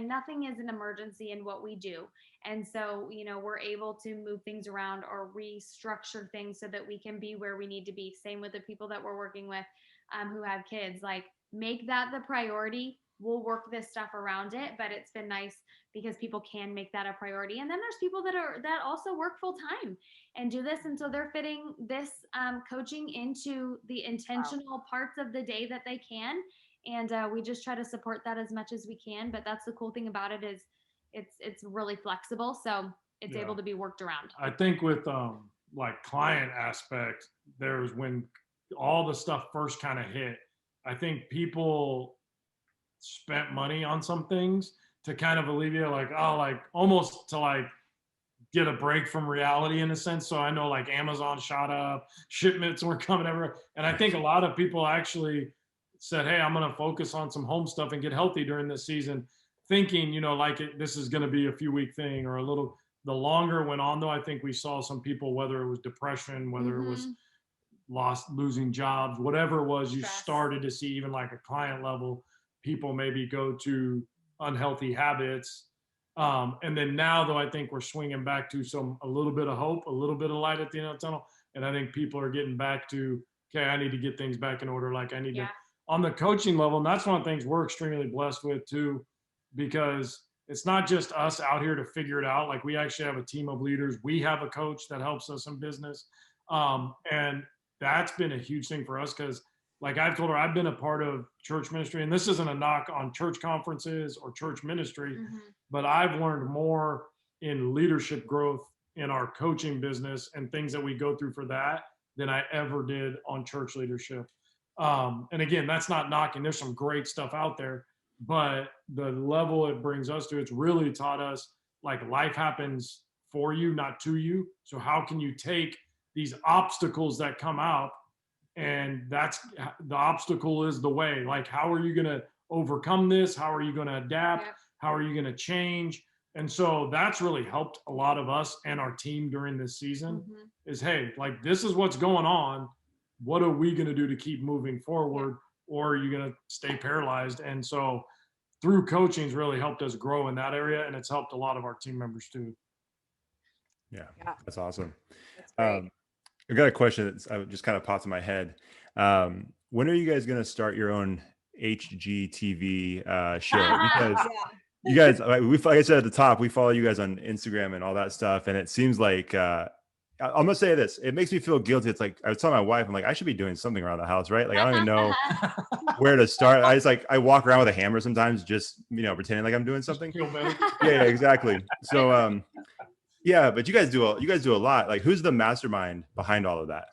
nothing is an emergency in what we do. And so, we're able to move things around or restructure things so that we can be where we need to be. Same with the people that we're working with who have kids. Like, make that the priority. We'll work this stuff around it, but it's been nice because people can make that a priority. And then there's people that also work full time and do this, and so they're fitting this coaching into the intentional parts of the day that they can, and we just try to support that as much as we can. But that's the cool thing about it is it's really flexible, so it's able to be worked around.
I think with like client aspect, there's when all the stuff first kind of hit, I think people spent money on some things to kind of alleviate, like almost to like get a break from reality in a sense. So I know like Amazon shot up, shipments were coming everywhere. And I think a lot of people actually said, hey, I'm going to focus on some home stuff and get healthy during this season, thinking, this is going to be a few week thing or a little. The longer it went on though, I think we saw some people, whether it was depression, whether it was losing jobs, whatever it was, you started to see even like a client level, people maybe go to unhealthy habits. And then now though, I think we're swinging back to a little bit of hope, a little bit of light at the end of the tunnel. And I think people are getting back to, okay, I need to get things back in order. Like I need to, on the coaching level. And that's one of the things we're extremely blessed with too, because it's not just us out here to figure it out. Like we actually have a team of leaders. We have a coach that helps us in business. And that's been a huge thing for us because like I've told her, I've been a part of church ministry, and this isn't a knock on church conferences or church ministry, but I've learned more in leadership growth in our coaching business and things that we go through for that than I ever did on church leadership. And again, that's not knocking. There's some great stuff out there, but the level it brings us to, it's really taught us like life happens for you, not to you. So how can you take these obstacles that come out, and that's the obstacle is the way. Like, how are you going to overcome this? How are you going to adapt? How are you going to change? And so that's really helped a lot of us and our team during this season is, hey, like this is what's going on. What are we going to do to keep moving forward? Or are you going to stay paralyzed? And so through coaching's really helped us grow in that area. And it's helped a lot of our team members too.
Yeah. That's awesome.
That's great.
I got a question that just kind of popped in my head. When are you guys going to start your own HGTV show? Because you guys, like I said at the top, we follow you guys on Instagram and all that stuff. And it seems like, I'm going to say this, it makes me feel guilty. It's like, I was telling my wife, I'm like, I should be doing something around the house, right? Like, I don't even know where to start. I walk around with a hammer sometimes, just, pretending like I'm doing something. Yeah, exactly. So, yeah, but you guys do a lot. Like, who's the mastermind behind all of that?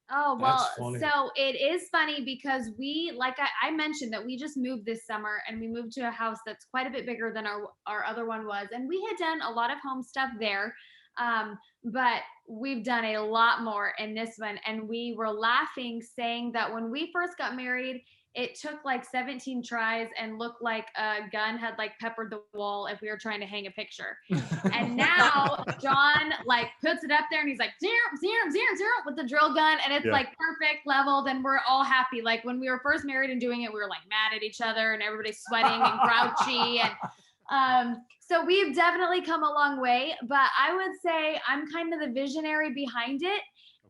Oh, well, so it is funny because I mentioned that we just moved this summer, and we moved to a house that's quite a bit bigger than our other one was. And we had done a lot of home stuff there. But we've done a lot more in this one. And we were laughing, saying that when we first got married, it took like 17 tries and looked like a gun had like peppered the wall if we were trying to hang a picture. And now John like puts it up there and he's like, 0, 0, 0, 0 with the drill gun. And it's like perfect leveled and we're all happy. Like when we were first married and doing it, we were like mad at each other and everybody's sweating and grouchy. And so we've definitely come a long way, but I would say I'm kind of the visionary behind it.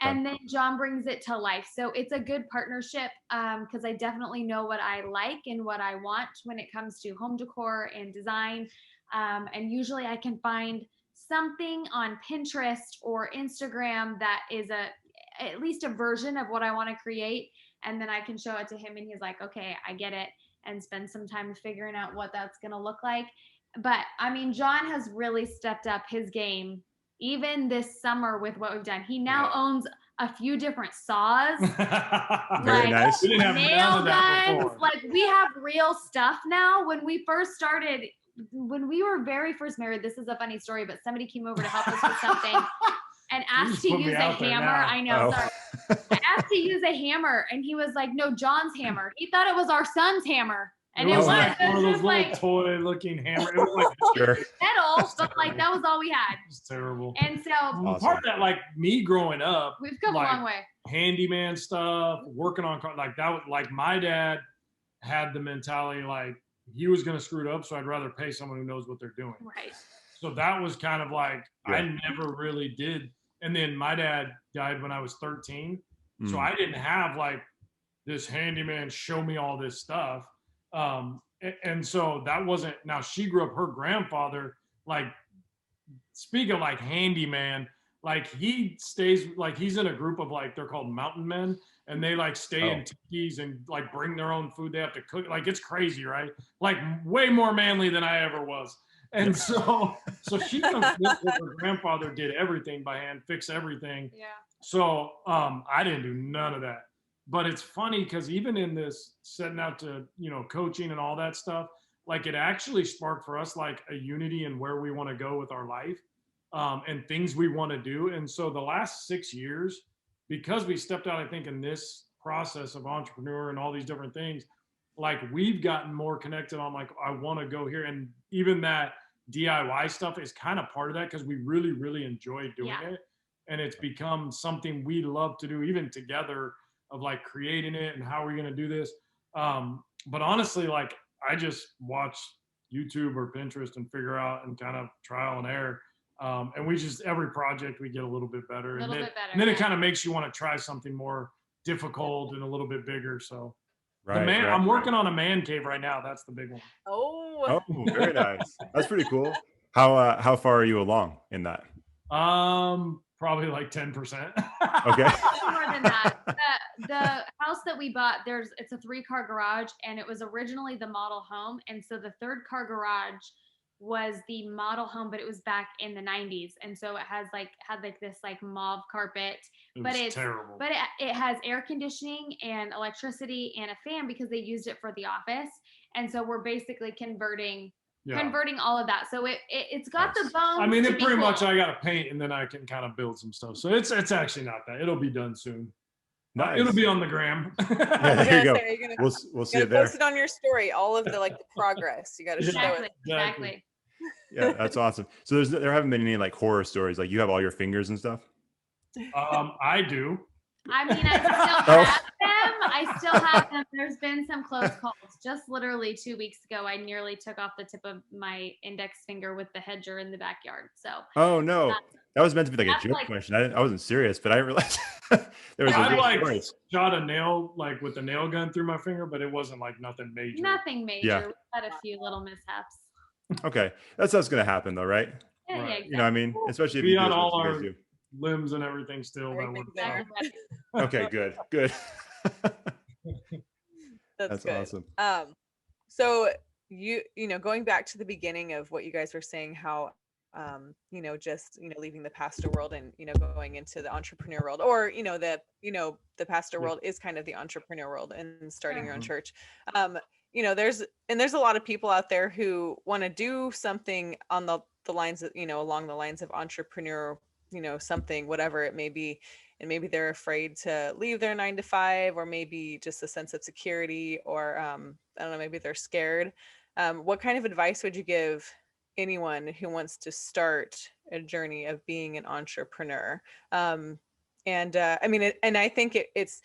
Okay. And then John brings it to life. So it's a good partnership because I definitely know what I like and what I want when it comes to home decor and design. And usually I can find something on Pinterest or Instagram that is at least a version of what I want to create. And then I can show it to him and he's like, okay, I get it. And spend some time figuring out what that's going to look like. But I mean, John has really stepped up his game even this summer with what we've done. He now owns a few different saws.
Very nice.
We didn't have
nail guns.
Before.
Like we have real stuff now. When we first started, when we were very first married, this is a funny story, but somebody came over to help us with something and asked to use a hammer. I know, sorry. I asked to use a hammer and he was like, no, John's hammer. He thought it was our son's hammer. And it was
like one of those little
like
toy looking hammer. It was like
metal, but like that was all we had.
It's terrible.
And so
part of that, like me growing up,
we've come
like,
a long way.
Handyman stuff, working on like that was like my dad had the mentality like he was gonna screw it up, so I'd rather pay someone who knows what they're doing.
Right.
So that was kind of like I never really did. And then my dad died when I was 13. So I didn't have like this handyman show me all this stuff. And so that wasn't, now she grew up, her grandfather, like speaking of like handyman, like he stays, like he's in a group of like, they're called mountain men and they like stay in teepees and like bring their own food. They have to cook. Like it's crazy, right? Like way more manly than I ever was. And so she comes with her grandfather did everything by hand, fix everything.
Yeah.
So I didn't do none of that. But it's funny because even in this setting out to, coaching and all that stuff, like it actually sparked for us like a unity in where we want to go with our life and things we want to do. And so the last 6 years, because we stepped out, I think, in this process of entrepreneur and all these different things, like we've gotten more connected on like, I want to go here. And even that DIY stuff is kind of part of that because we really, really enjoy doing it. And it's become something we love to do even together of like creating it and how are we going to do this. But honestly, like I just watch YouTube or Pinterest and figure out and kind of trial and error. And we just, every project we get a little bit better. And then it kind of makes you want to try something more difficult and a little bit bigger. So I'm working on a man cave right now. That's the big one.
Oh,
very nice. That's pretty cool. How far are you along in that?
Probably like 10%.
Okay.
More than that. The house that we bought, it's a 3-car garage and it was originally the model home. And so the 3rd car garage was the model home, but it was back in the 90s. And so it had this like mauve carpet, it's terrible. But it has air conditioning and electricity and a fan because they used it for the office. And so we're basically converting all of that. So it's got the bones.
I mean, it pretty much, I got to paint and then I can kind of build some stuff. So it's actually not that. It'll be done soon. Nice. It'll be on the gram.
There you go. We'll see it there.
Post it on your story. All of the progress. You got to show it.
Exactly.
Yeah, that's awesome. So there haven't been any like horror stories. Like you have all your fingers and stuff.
I do.
I mean, I still have them. There's been some close calls. Just literally 2 weeks ago, I nearly took off the tip of my index finger with the hedger in the backyard. So.
Oh no, that was meant to be like a joke question. I wasn't serious, but I didn't realize there was a story.
Shot a nail like with a nail gun through my finger, but it wasn't like nothing major.
Nothing major.
Yeah.
We had a few little mishaps.
Okay, that's what's gonna happen though, right?
Yeah, exactly.
You know what I mean? Especially if
we
you
got
do
all our limbs and everything still.
Okay, good.
That's good.
Awesome.
So you going back to the beginning of what you guys were saying, how just leaving the pastor world and going into the entrepreneur world, or the pastor world is kind of the entrepreneur world and starting your own church. There's a lot of people out there who want to do something on the lines of along the lines of entrepreneur, something, whatever it may be. and maybe they're afraid to leave their 9 to 5, or maybe just a sense of security, or I don't know, maybe they're scared. What kind of advice would you give anyone who wants to start a journey of being an entrepreneur? I mean, and I think it's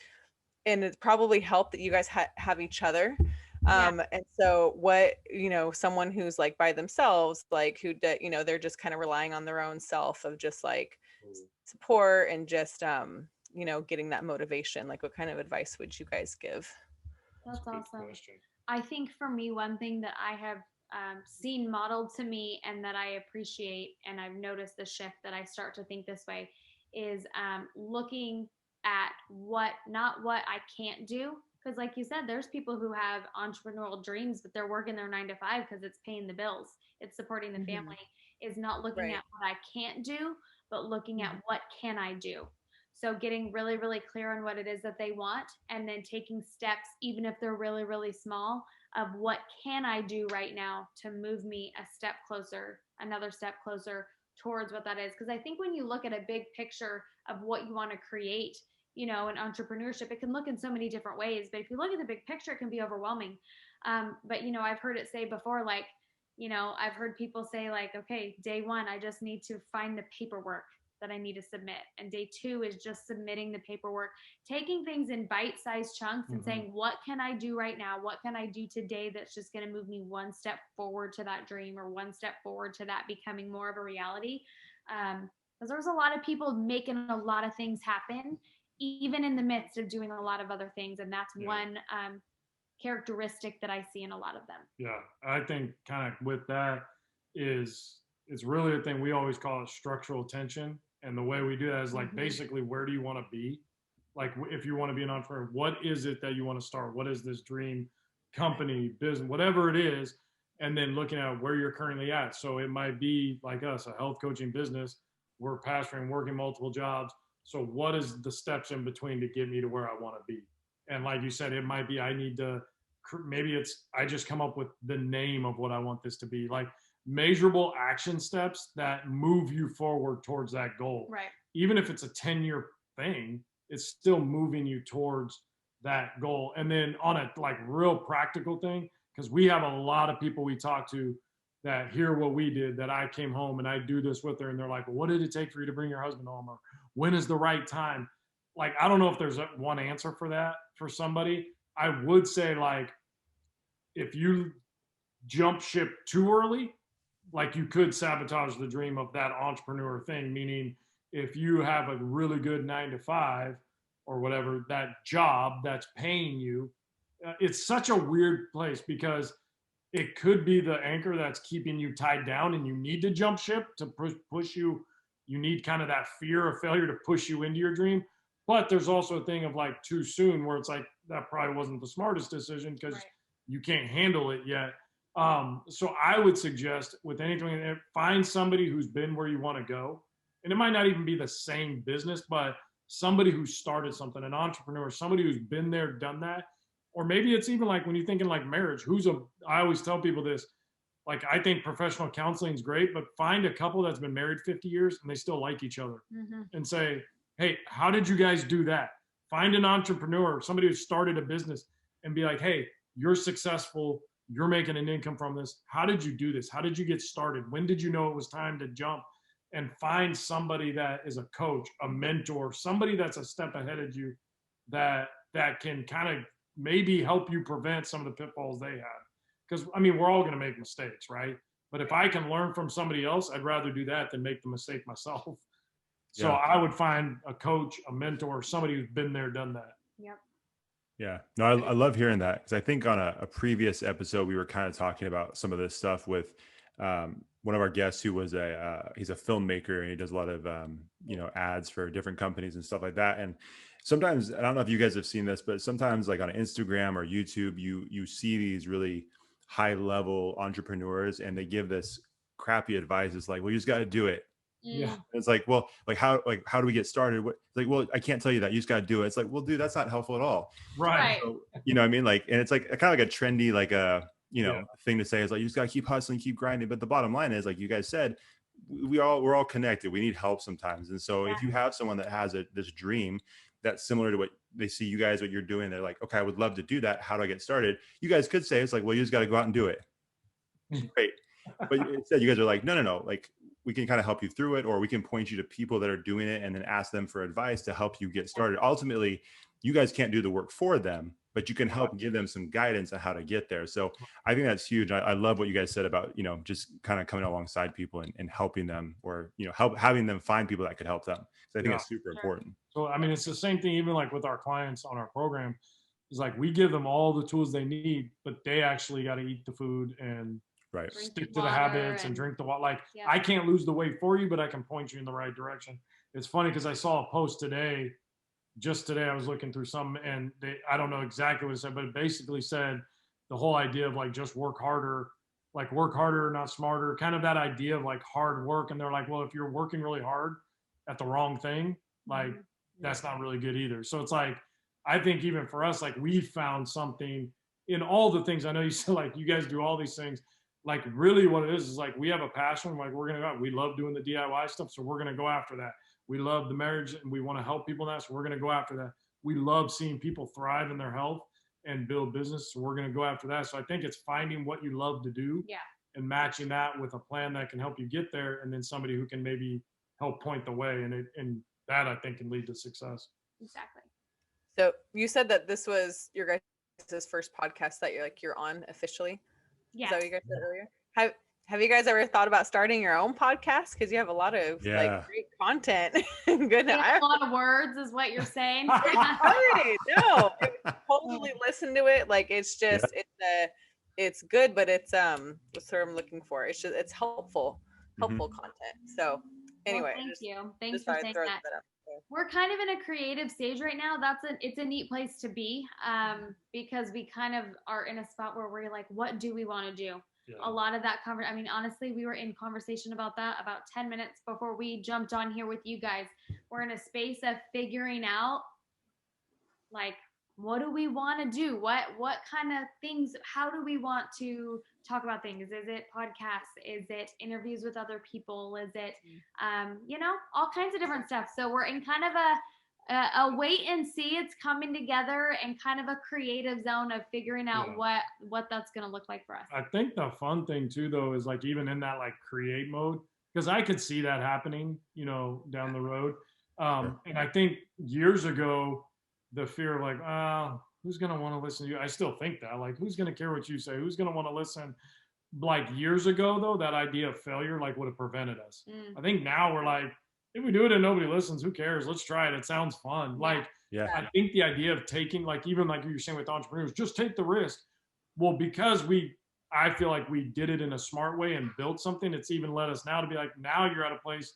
probably helped that you guys have each other. And so what, someone who's like by themselves, like who, they're just kind of relying on their own self of just like support and just, getting that motivation. Like, what kind of advice would you guys give?
That's awesome. I think for me, one thing that I have seen modeled to me and that I appreciate, and I've noticed the shift that I start to think this way, is looking at not what I can't do. Because like you said, there's people who have entrepreneurial dreams, but they're working their 9 to 5 because it's paying the bills. It's supporting the family. Is not looking at what I can't do, but looking at what can I do. So getting really, really clear on what it is that they want, and then taking steps, even if they're really, really small, of what can I do right now to move me a step closer, another step closer towards what that is. Because I think when you look at a big picture of what you want to create, in entrepreneurship, it can look in so many different ways. But if you look at the big picture, it can be overwhelming. But, I've heard it say before, like, I've heard people say like, okay, day 1, I just need to find the paperwork that I need to submit. And day 2 is just submitting the paperwork, taking things in bite-sized chunks and saying, what can I do right now? What can I do today that's just going to move me one step forward to that dream, or one step forward to that becoming more of a reality? Because there's a lot of people making a lot of things happen, even in the midst of doing a lot of other things. And that's one characteristic that I see in a lot of them. Yeah,
I think kind of with that it's really a thing we always call it structural tension. And the way we do that is like, basically, where do you want to be? Like, if you want to be an entrepreneur, what is it that you want to start? What is this dream company, business, whatever it is? And then looking at where you're currently at. So it might be like us, a health coaching business. We're pastoring, working multiple jobs. So what is the steps in between to get me to where I want to be? And like you said, it might be, I just come up with the name of what I want this to be. Like, measurable action steps that move you forward towards that goal.
Right.
Even if it's a 10-year thing, it's still moving you towards that goal. And then on a like real practical thing, because we have a lot of people we talk to that hear what we did, that I came home and I do this with her, and they're like, well, what did it take for you to bring your husband home? Or when is the right time? Like, I don't know if there's one answer for that for somebody. I would say, like, if you jump ship too early, like, you could sabotage the dream of that entrepreneur thing. Meaning, if you have a really good 9 to 5 or whatever, that job that's paying you, it's such a weird place, because it could be the anchor that's keeping you tied down, and you need to jump ship to push you. You need kind of that fear of failure to push you into your dream. But there's also a thing of like too soon, where it's like, that probably wasn't the smartest decision, because you can't handle it yet. So I would suggest with anything, find somebody who's been where you want to go. And it might not even be the same business, but somebody who started something, an entrepreneur, somebody who's been there, done that. Or maybe it's even like when you're thinking like marriage, I always tell people this, like, I think professional counseling is great, but find a couple that's been married 50 years and they still like each other, and say, hey, how did you guys do that? Find an entrepreneur, somebody who started a business, and be like, hey, you're successful. You're making an income from this. How did you do this? How did you get started? When did you know it was time to jump? And find somebody that is a coach, a mentor, somebody that's a step ahead of you, that can kind of maybe help you prevent some of the pitfalls they had. Because, I mean, we're all going to make mistakes, right? But if I can learn from somebody else, I'd rather do that than make the mistake myself. So I would find a coach, a mentor, somebody who's been there, done that.
Yep.
Yeah, no, I love hearing that, because I think on a previous episode, we were kind of talking about some of this stuff with one of our guests who was he's a filmmaker, and he does a lot of, ads for different companies and stuff like that. And sometimes, I don't know if you guys have seen this, but sometimes like on Instagram or YouTube, you see these really high level entrepreneurs, and they give this crappy advice. It's like, well, you just got to do it.
Yeah.
It's like, well, how do we get started? It's like, well, I can't tell you that. You just got to do it. It's like, well, dude, that's not helpful at all.
Right.
So, you know what I mean? Like, and it's like kind of like a trendy, like thing to say is like, you just got to keep hustling, keep grinding. But the bottom line is, like you guys said, we're all connected. We need help sometimes. And so if you have someone that has this dream that's similar to what they see you guys, what you're doing, they're like, okay, I would love to do that. How do I get started? You guys could say, it's like, well, you just got to go out and do it. Great. But instead you guys are like, no, like we can kind of help you through it, or we can point you to people that are doing it and then ask them for advice to help you get started. Ultimately, you guys can't do the work for them, but you can help give them some guidance on how to get there. So I think that's huge. I love what you guys said about, just kind of coming alongside people and helping them, or, having them find people that could help them. So I think it's super important.
So, I mean, it's the same thing, even like with our clients on our program. It's like, we give them all the tools they need, but they actually got to eat the food and stick to the habits and drink the water. Like, I can't lose the weight for you, but I can point you in the right direction. It's funny because I saw a post today. Just today, I was looking through some, and I don't know exactly what it said, but it basically said the whole idea of like, just work harder, not smarter, kind of that idea of like hard work. And they're like, well, if you're working really hard at the wrong thing, like that's not really good either. So it's like, I think even for us, like we found something in all the things. I know you said like you guys do all these things. Like really what it is like we have a passion. Like we're going to go out. We love doing the DIY stuff. So we're going to go after that. We love the marriage and we want to help people now. So we're going to go after that. We love seeing people thrive in their health and build business. So we're going to go after that. So I think it's finding what you love to do and matching that with a plan that can help you get there. And then somebody who can maybe help point the way. And that I think can lead to success.
Exactly.
So you said that this was your guys' first podcast that you're on officially.
Yeah.
Is that what you guys said earlier? Have you guys ever thought about starting your own podcast? Because you have a lot of like great content. Good.
A lot of words is what you're saying.
No, I would totally listen to it. Like it's just it's good, but it's what's what I'm looking for. It's just it's helpful content. So anyway,
well, thank you. Thanks for saying that. We're kind of in a creative stage right now. It's a neat place to be because we kind of are in a spot where we're like, what do we want to do? Yeah. A lot of that I mean, honestly, we were in conversation about that about 10 minutes before we jumped on here with you guys. We're in a space of figuring out like, what do we want to do? What kind of things, how do we want to talk about things? Is it podcasts? Is it interviews with other people? Is it, all kinds of different stuff. So we're in kind of a wait and see. It's coming together and kind of a creative zone of figuring out what that's going to look like for us.
I think the fun thing too, though, is like even in that like create mode, because I could see that happening, down the road. And I think years ago, the fear of like, who's going to want to listen to you? I still think that, like, who's going to care what you say? Who's going to want to listen? Like years ago, though, that idea of failure, like would have prevented us. I think now we're like, if we do it and nobody listens, who cares? Let's try it. It sounds fun. Like, I think the idea of taking, like, even like you were saying with entrepreneurs, just take the risk. Well, because I feel like we did it in a smart way and built something, it's even led us now to be like, now you're at a place,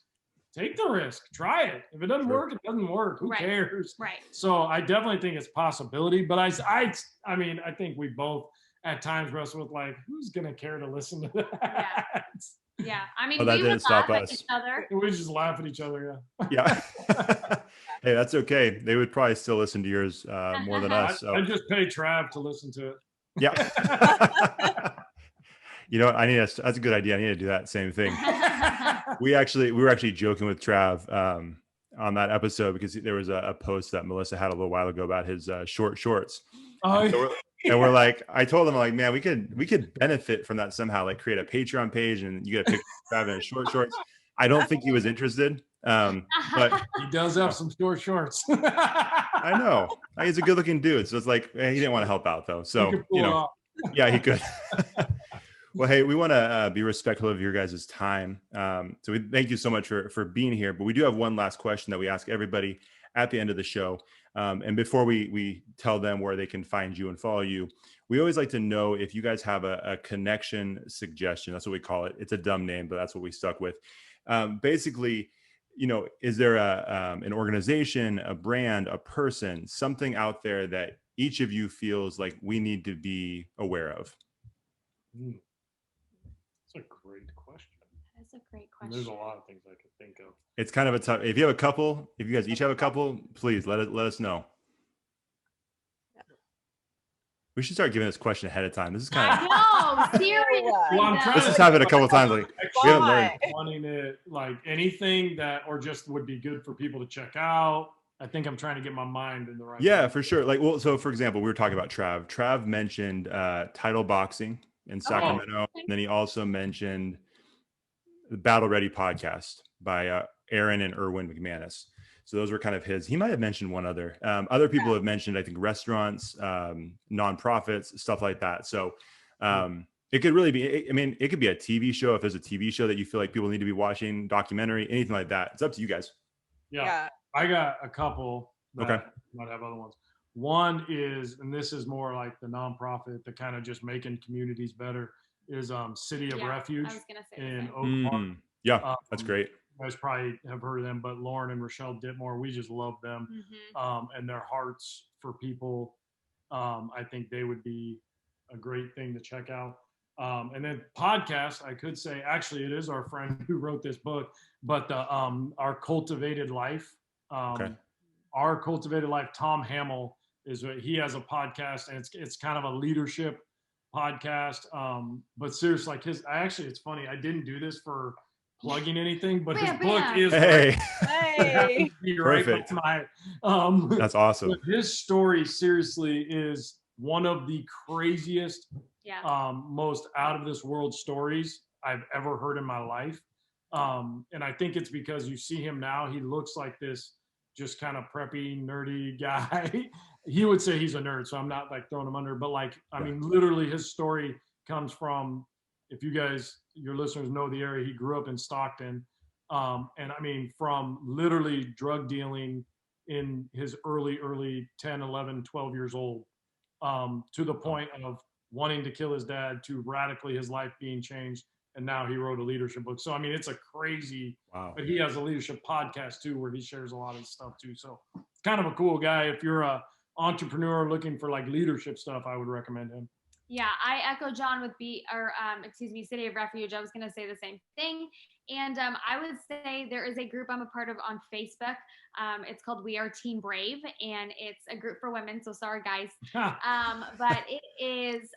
take the risk, try it. If it doesn't work, it doesn't work. Who cares?
Right.
So I definitely think it's possibility, but I mean, I think we both at times wrestle with like, who's going to care to listen to that?
Yeah. I mean,
we would laugh at
each other. We just laugh at each other.
Yeah. Hey, that's okay. They would probably still listen to yours more than us. So.
I just pay Trav to listen to it.
Yeah. That's a good idea. I need to do that same thing. We were actually joking with Trav on that episode because there was a post that Melissa had a little while ago about his short shorts. And we're like, I told him, like, man, we could benefit from that somehow, like create a Patreon page and you get a picture of Trav in his short shorts. I don't think he was interested. But
he does have some short shorts.
I know. He's a good looking dude. So it's like, he didn't want to help out though. So, yeah, he could. Well, hey, we want to be respectful of your guys' time. So we thank you so much for being here. But we do have one last question that we ask everybody at the end of the show. And before we tell them where they can find you and follow you, we always like to know if you guys have a connection suggestion. That's what we call it. It's a dumb name, but that's what we stuck with. Basically, is there an organization, a brand, a person, something out there that each of you feels like we need to be aware of?
That's a great question.
That's a great question.
There's a lot of things I could think of.
It's kind of a tough. If you have a couple, if you guys each have a couple, please let us know. We should start giving this question ahead of time. This is kind of.
No, seriously.
Well, I'm trying
This
to
has happened a couple of times. Like we haven't learned.
wanting it, like anything that, or just would be good for people to check out. I think I'm trying to get my mind in the right.
Yeah,
place.
for sure. Like, well, so for example, we were talking about Trav. Trav mentioned Title Boxing in Sacramento. And then he also mentioned the Battle Ready podcast by Aaron and Erwin McManus. So those were kind of his. He might have mentioned one other. Other people have mentioned, I think, restaurants, nonprofits, stuff like that. So it could really be, I mean, it could be a TV show if there's a TV show that you feel like people need to be watching, documentary, anything like that. It's up to you guys.
Yeah. I got a couple that might have other ones. One is, and this is more like the nonprofit, the kind of just making communities better, is City of Refuge in Oak Park.
Yeah, that's great.
You guys probably have heard of them, but Lauren and Rochelle Ditmore, we just love them and their hearts for people. I think they would be a great thing to check out. And then podcast, I could say, actually, it is our friend who wrote this book, but the Our Cultivated Life. Our Cultivated Life, Tom Hamill, he has a podcast, and it's kind of a leadership podcast. But seriously, like it's funny. I didn't do this for plugging anything, but his book is
perfect. That's awesome.
But his story seriously is one of the craziest, most out of this world stories I've ever heard in my life. And I think it's because you see him now, he looks like this just kind of preppy, nerdy guy. He would say he's a nerd, so I'm not like throwing him under, but like, I mean, literally his story comes from, if you guys, your listeners know the area, he grew up in Stockton. And I mean, from literally drug dealing in his early 10, 11, 12 years old, to the point of wanting to kill his dad, to radically his life being changed. And now he wrote a leadership book. So, I mean, it's a crazy, but he has a leadership podcast too, where he shares a lot of stuff too. So it's kind of a cool guy. If you're a entrepreneur looking for like leadership stuff, I would recommend him.
Yeah, I echo John with City of Refuge. I was going to say the same thing. And I would say there is a group I'm a part of on Facebook. It's called We Are Team Brave, and it's a group for women. So sorry, guys. But it is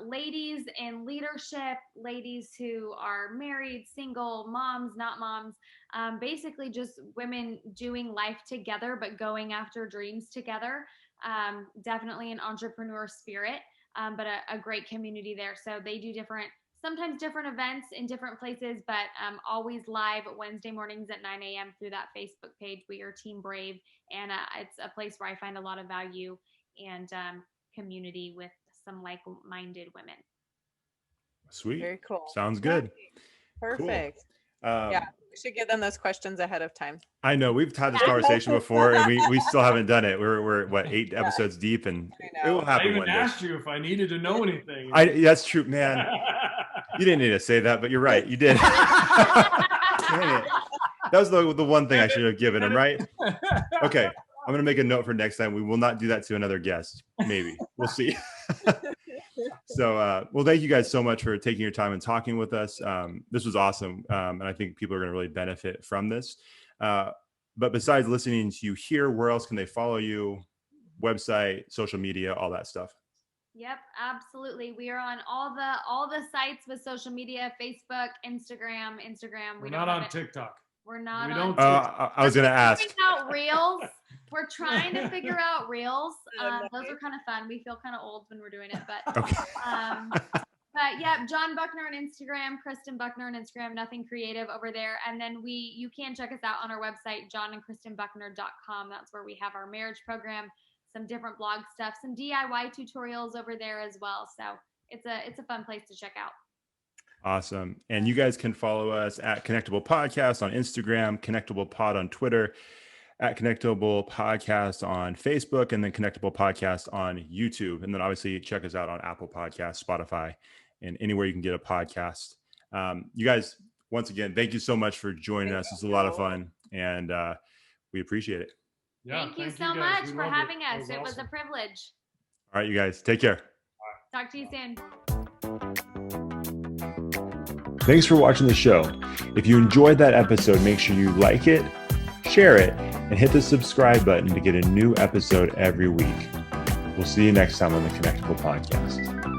ladies in leadership, ladies who are married, single, moms, not moms, basically just women doing life together, but going after dreams together. Definitely an entrepreneur spirit. But a great community there. So they do sometimes different events in different places, but always live Wednesday mornings at 9 a.m. through that Facebook page, We Are Team Brave. And it's a place where I find a lot of value and community with some like-minded women.
Sweet.
Very cool.
Sounds good.
Perfect. Cool. We should give them those questions ahead of time.
I know we've had this conversation before, and we still haven't done it. We're what, 8 episodes deep, and it will happen.
I even asked you if I needed to know anything.
That's true, man. You didn't need to say that, but you're right. You did. Dang it. That was the one thing I should have given him, right? Okay, I'm gonna make a note for next time. We will not do that to another guest. Maybe we'll see. So, well, thank you guys so much for taking your time and talking with us. This was awesome. And I think people are going to really benefit from this. But besides listening to you here, where else can they follow you? Website, social media, all that stuff.
Yep, absolutely. We are on all the sites with social media, Facebook, Instagram.
We're not on TikTok.
We're not
on TikTok.
I was going to ask.
Out Reels. We're trying to figure out Reels. Those are kind of fun. We feel kind of old when we're doing it, but
okay.
But yeah, John Buckner on Instagram, Kristin Buckner on Instagram, nothing creative over there. And then you can check us out on our website, johnandkristinbuckner.com. That's where we have our marriage program, some different blog stuff, some DIY tutorials over there as well. So it's a fun place to check out.
Awesome. And you guys can follow us at Connectable Podcast on Instagram, Connectable Pod on Twitter, at Connectable Podcast on Facebook, and then Connectable Podcast on YouTube. And then obviously check us out on Apple Podcasts, Spotify, and anywhere you can get a podcast. You guys, once again, thank you so much for joining us. It's a lot of fun, and we appreciate it.
Yeah, thank you so much for having us. It was a privilege.
All right, you guys, take care.
Talk to you soon.
Thanks for watching the show. If you enjoyed that episode, make sure you like it, share it, and hit the subscribe button to get a new episode every week. We'll see you next time on the Connectable podcast.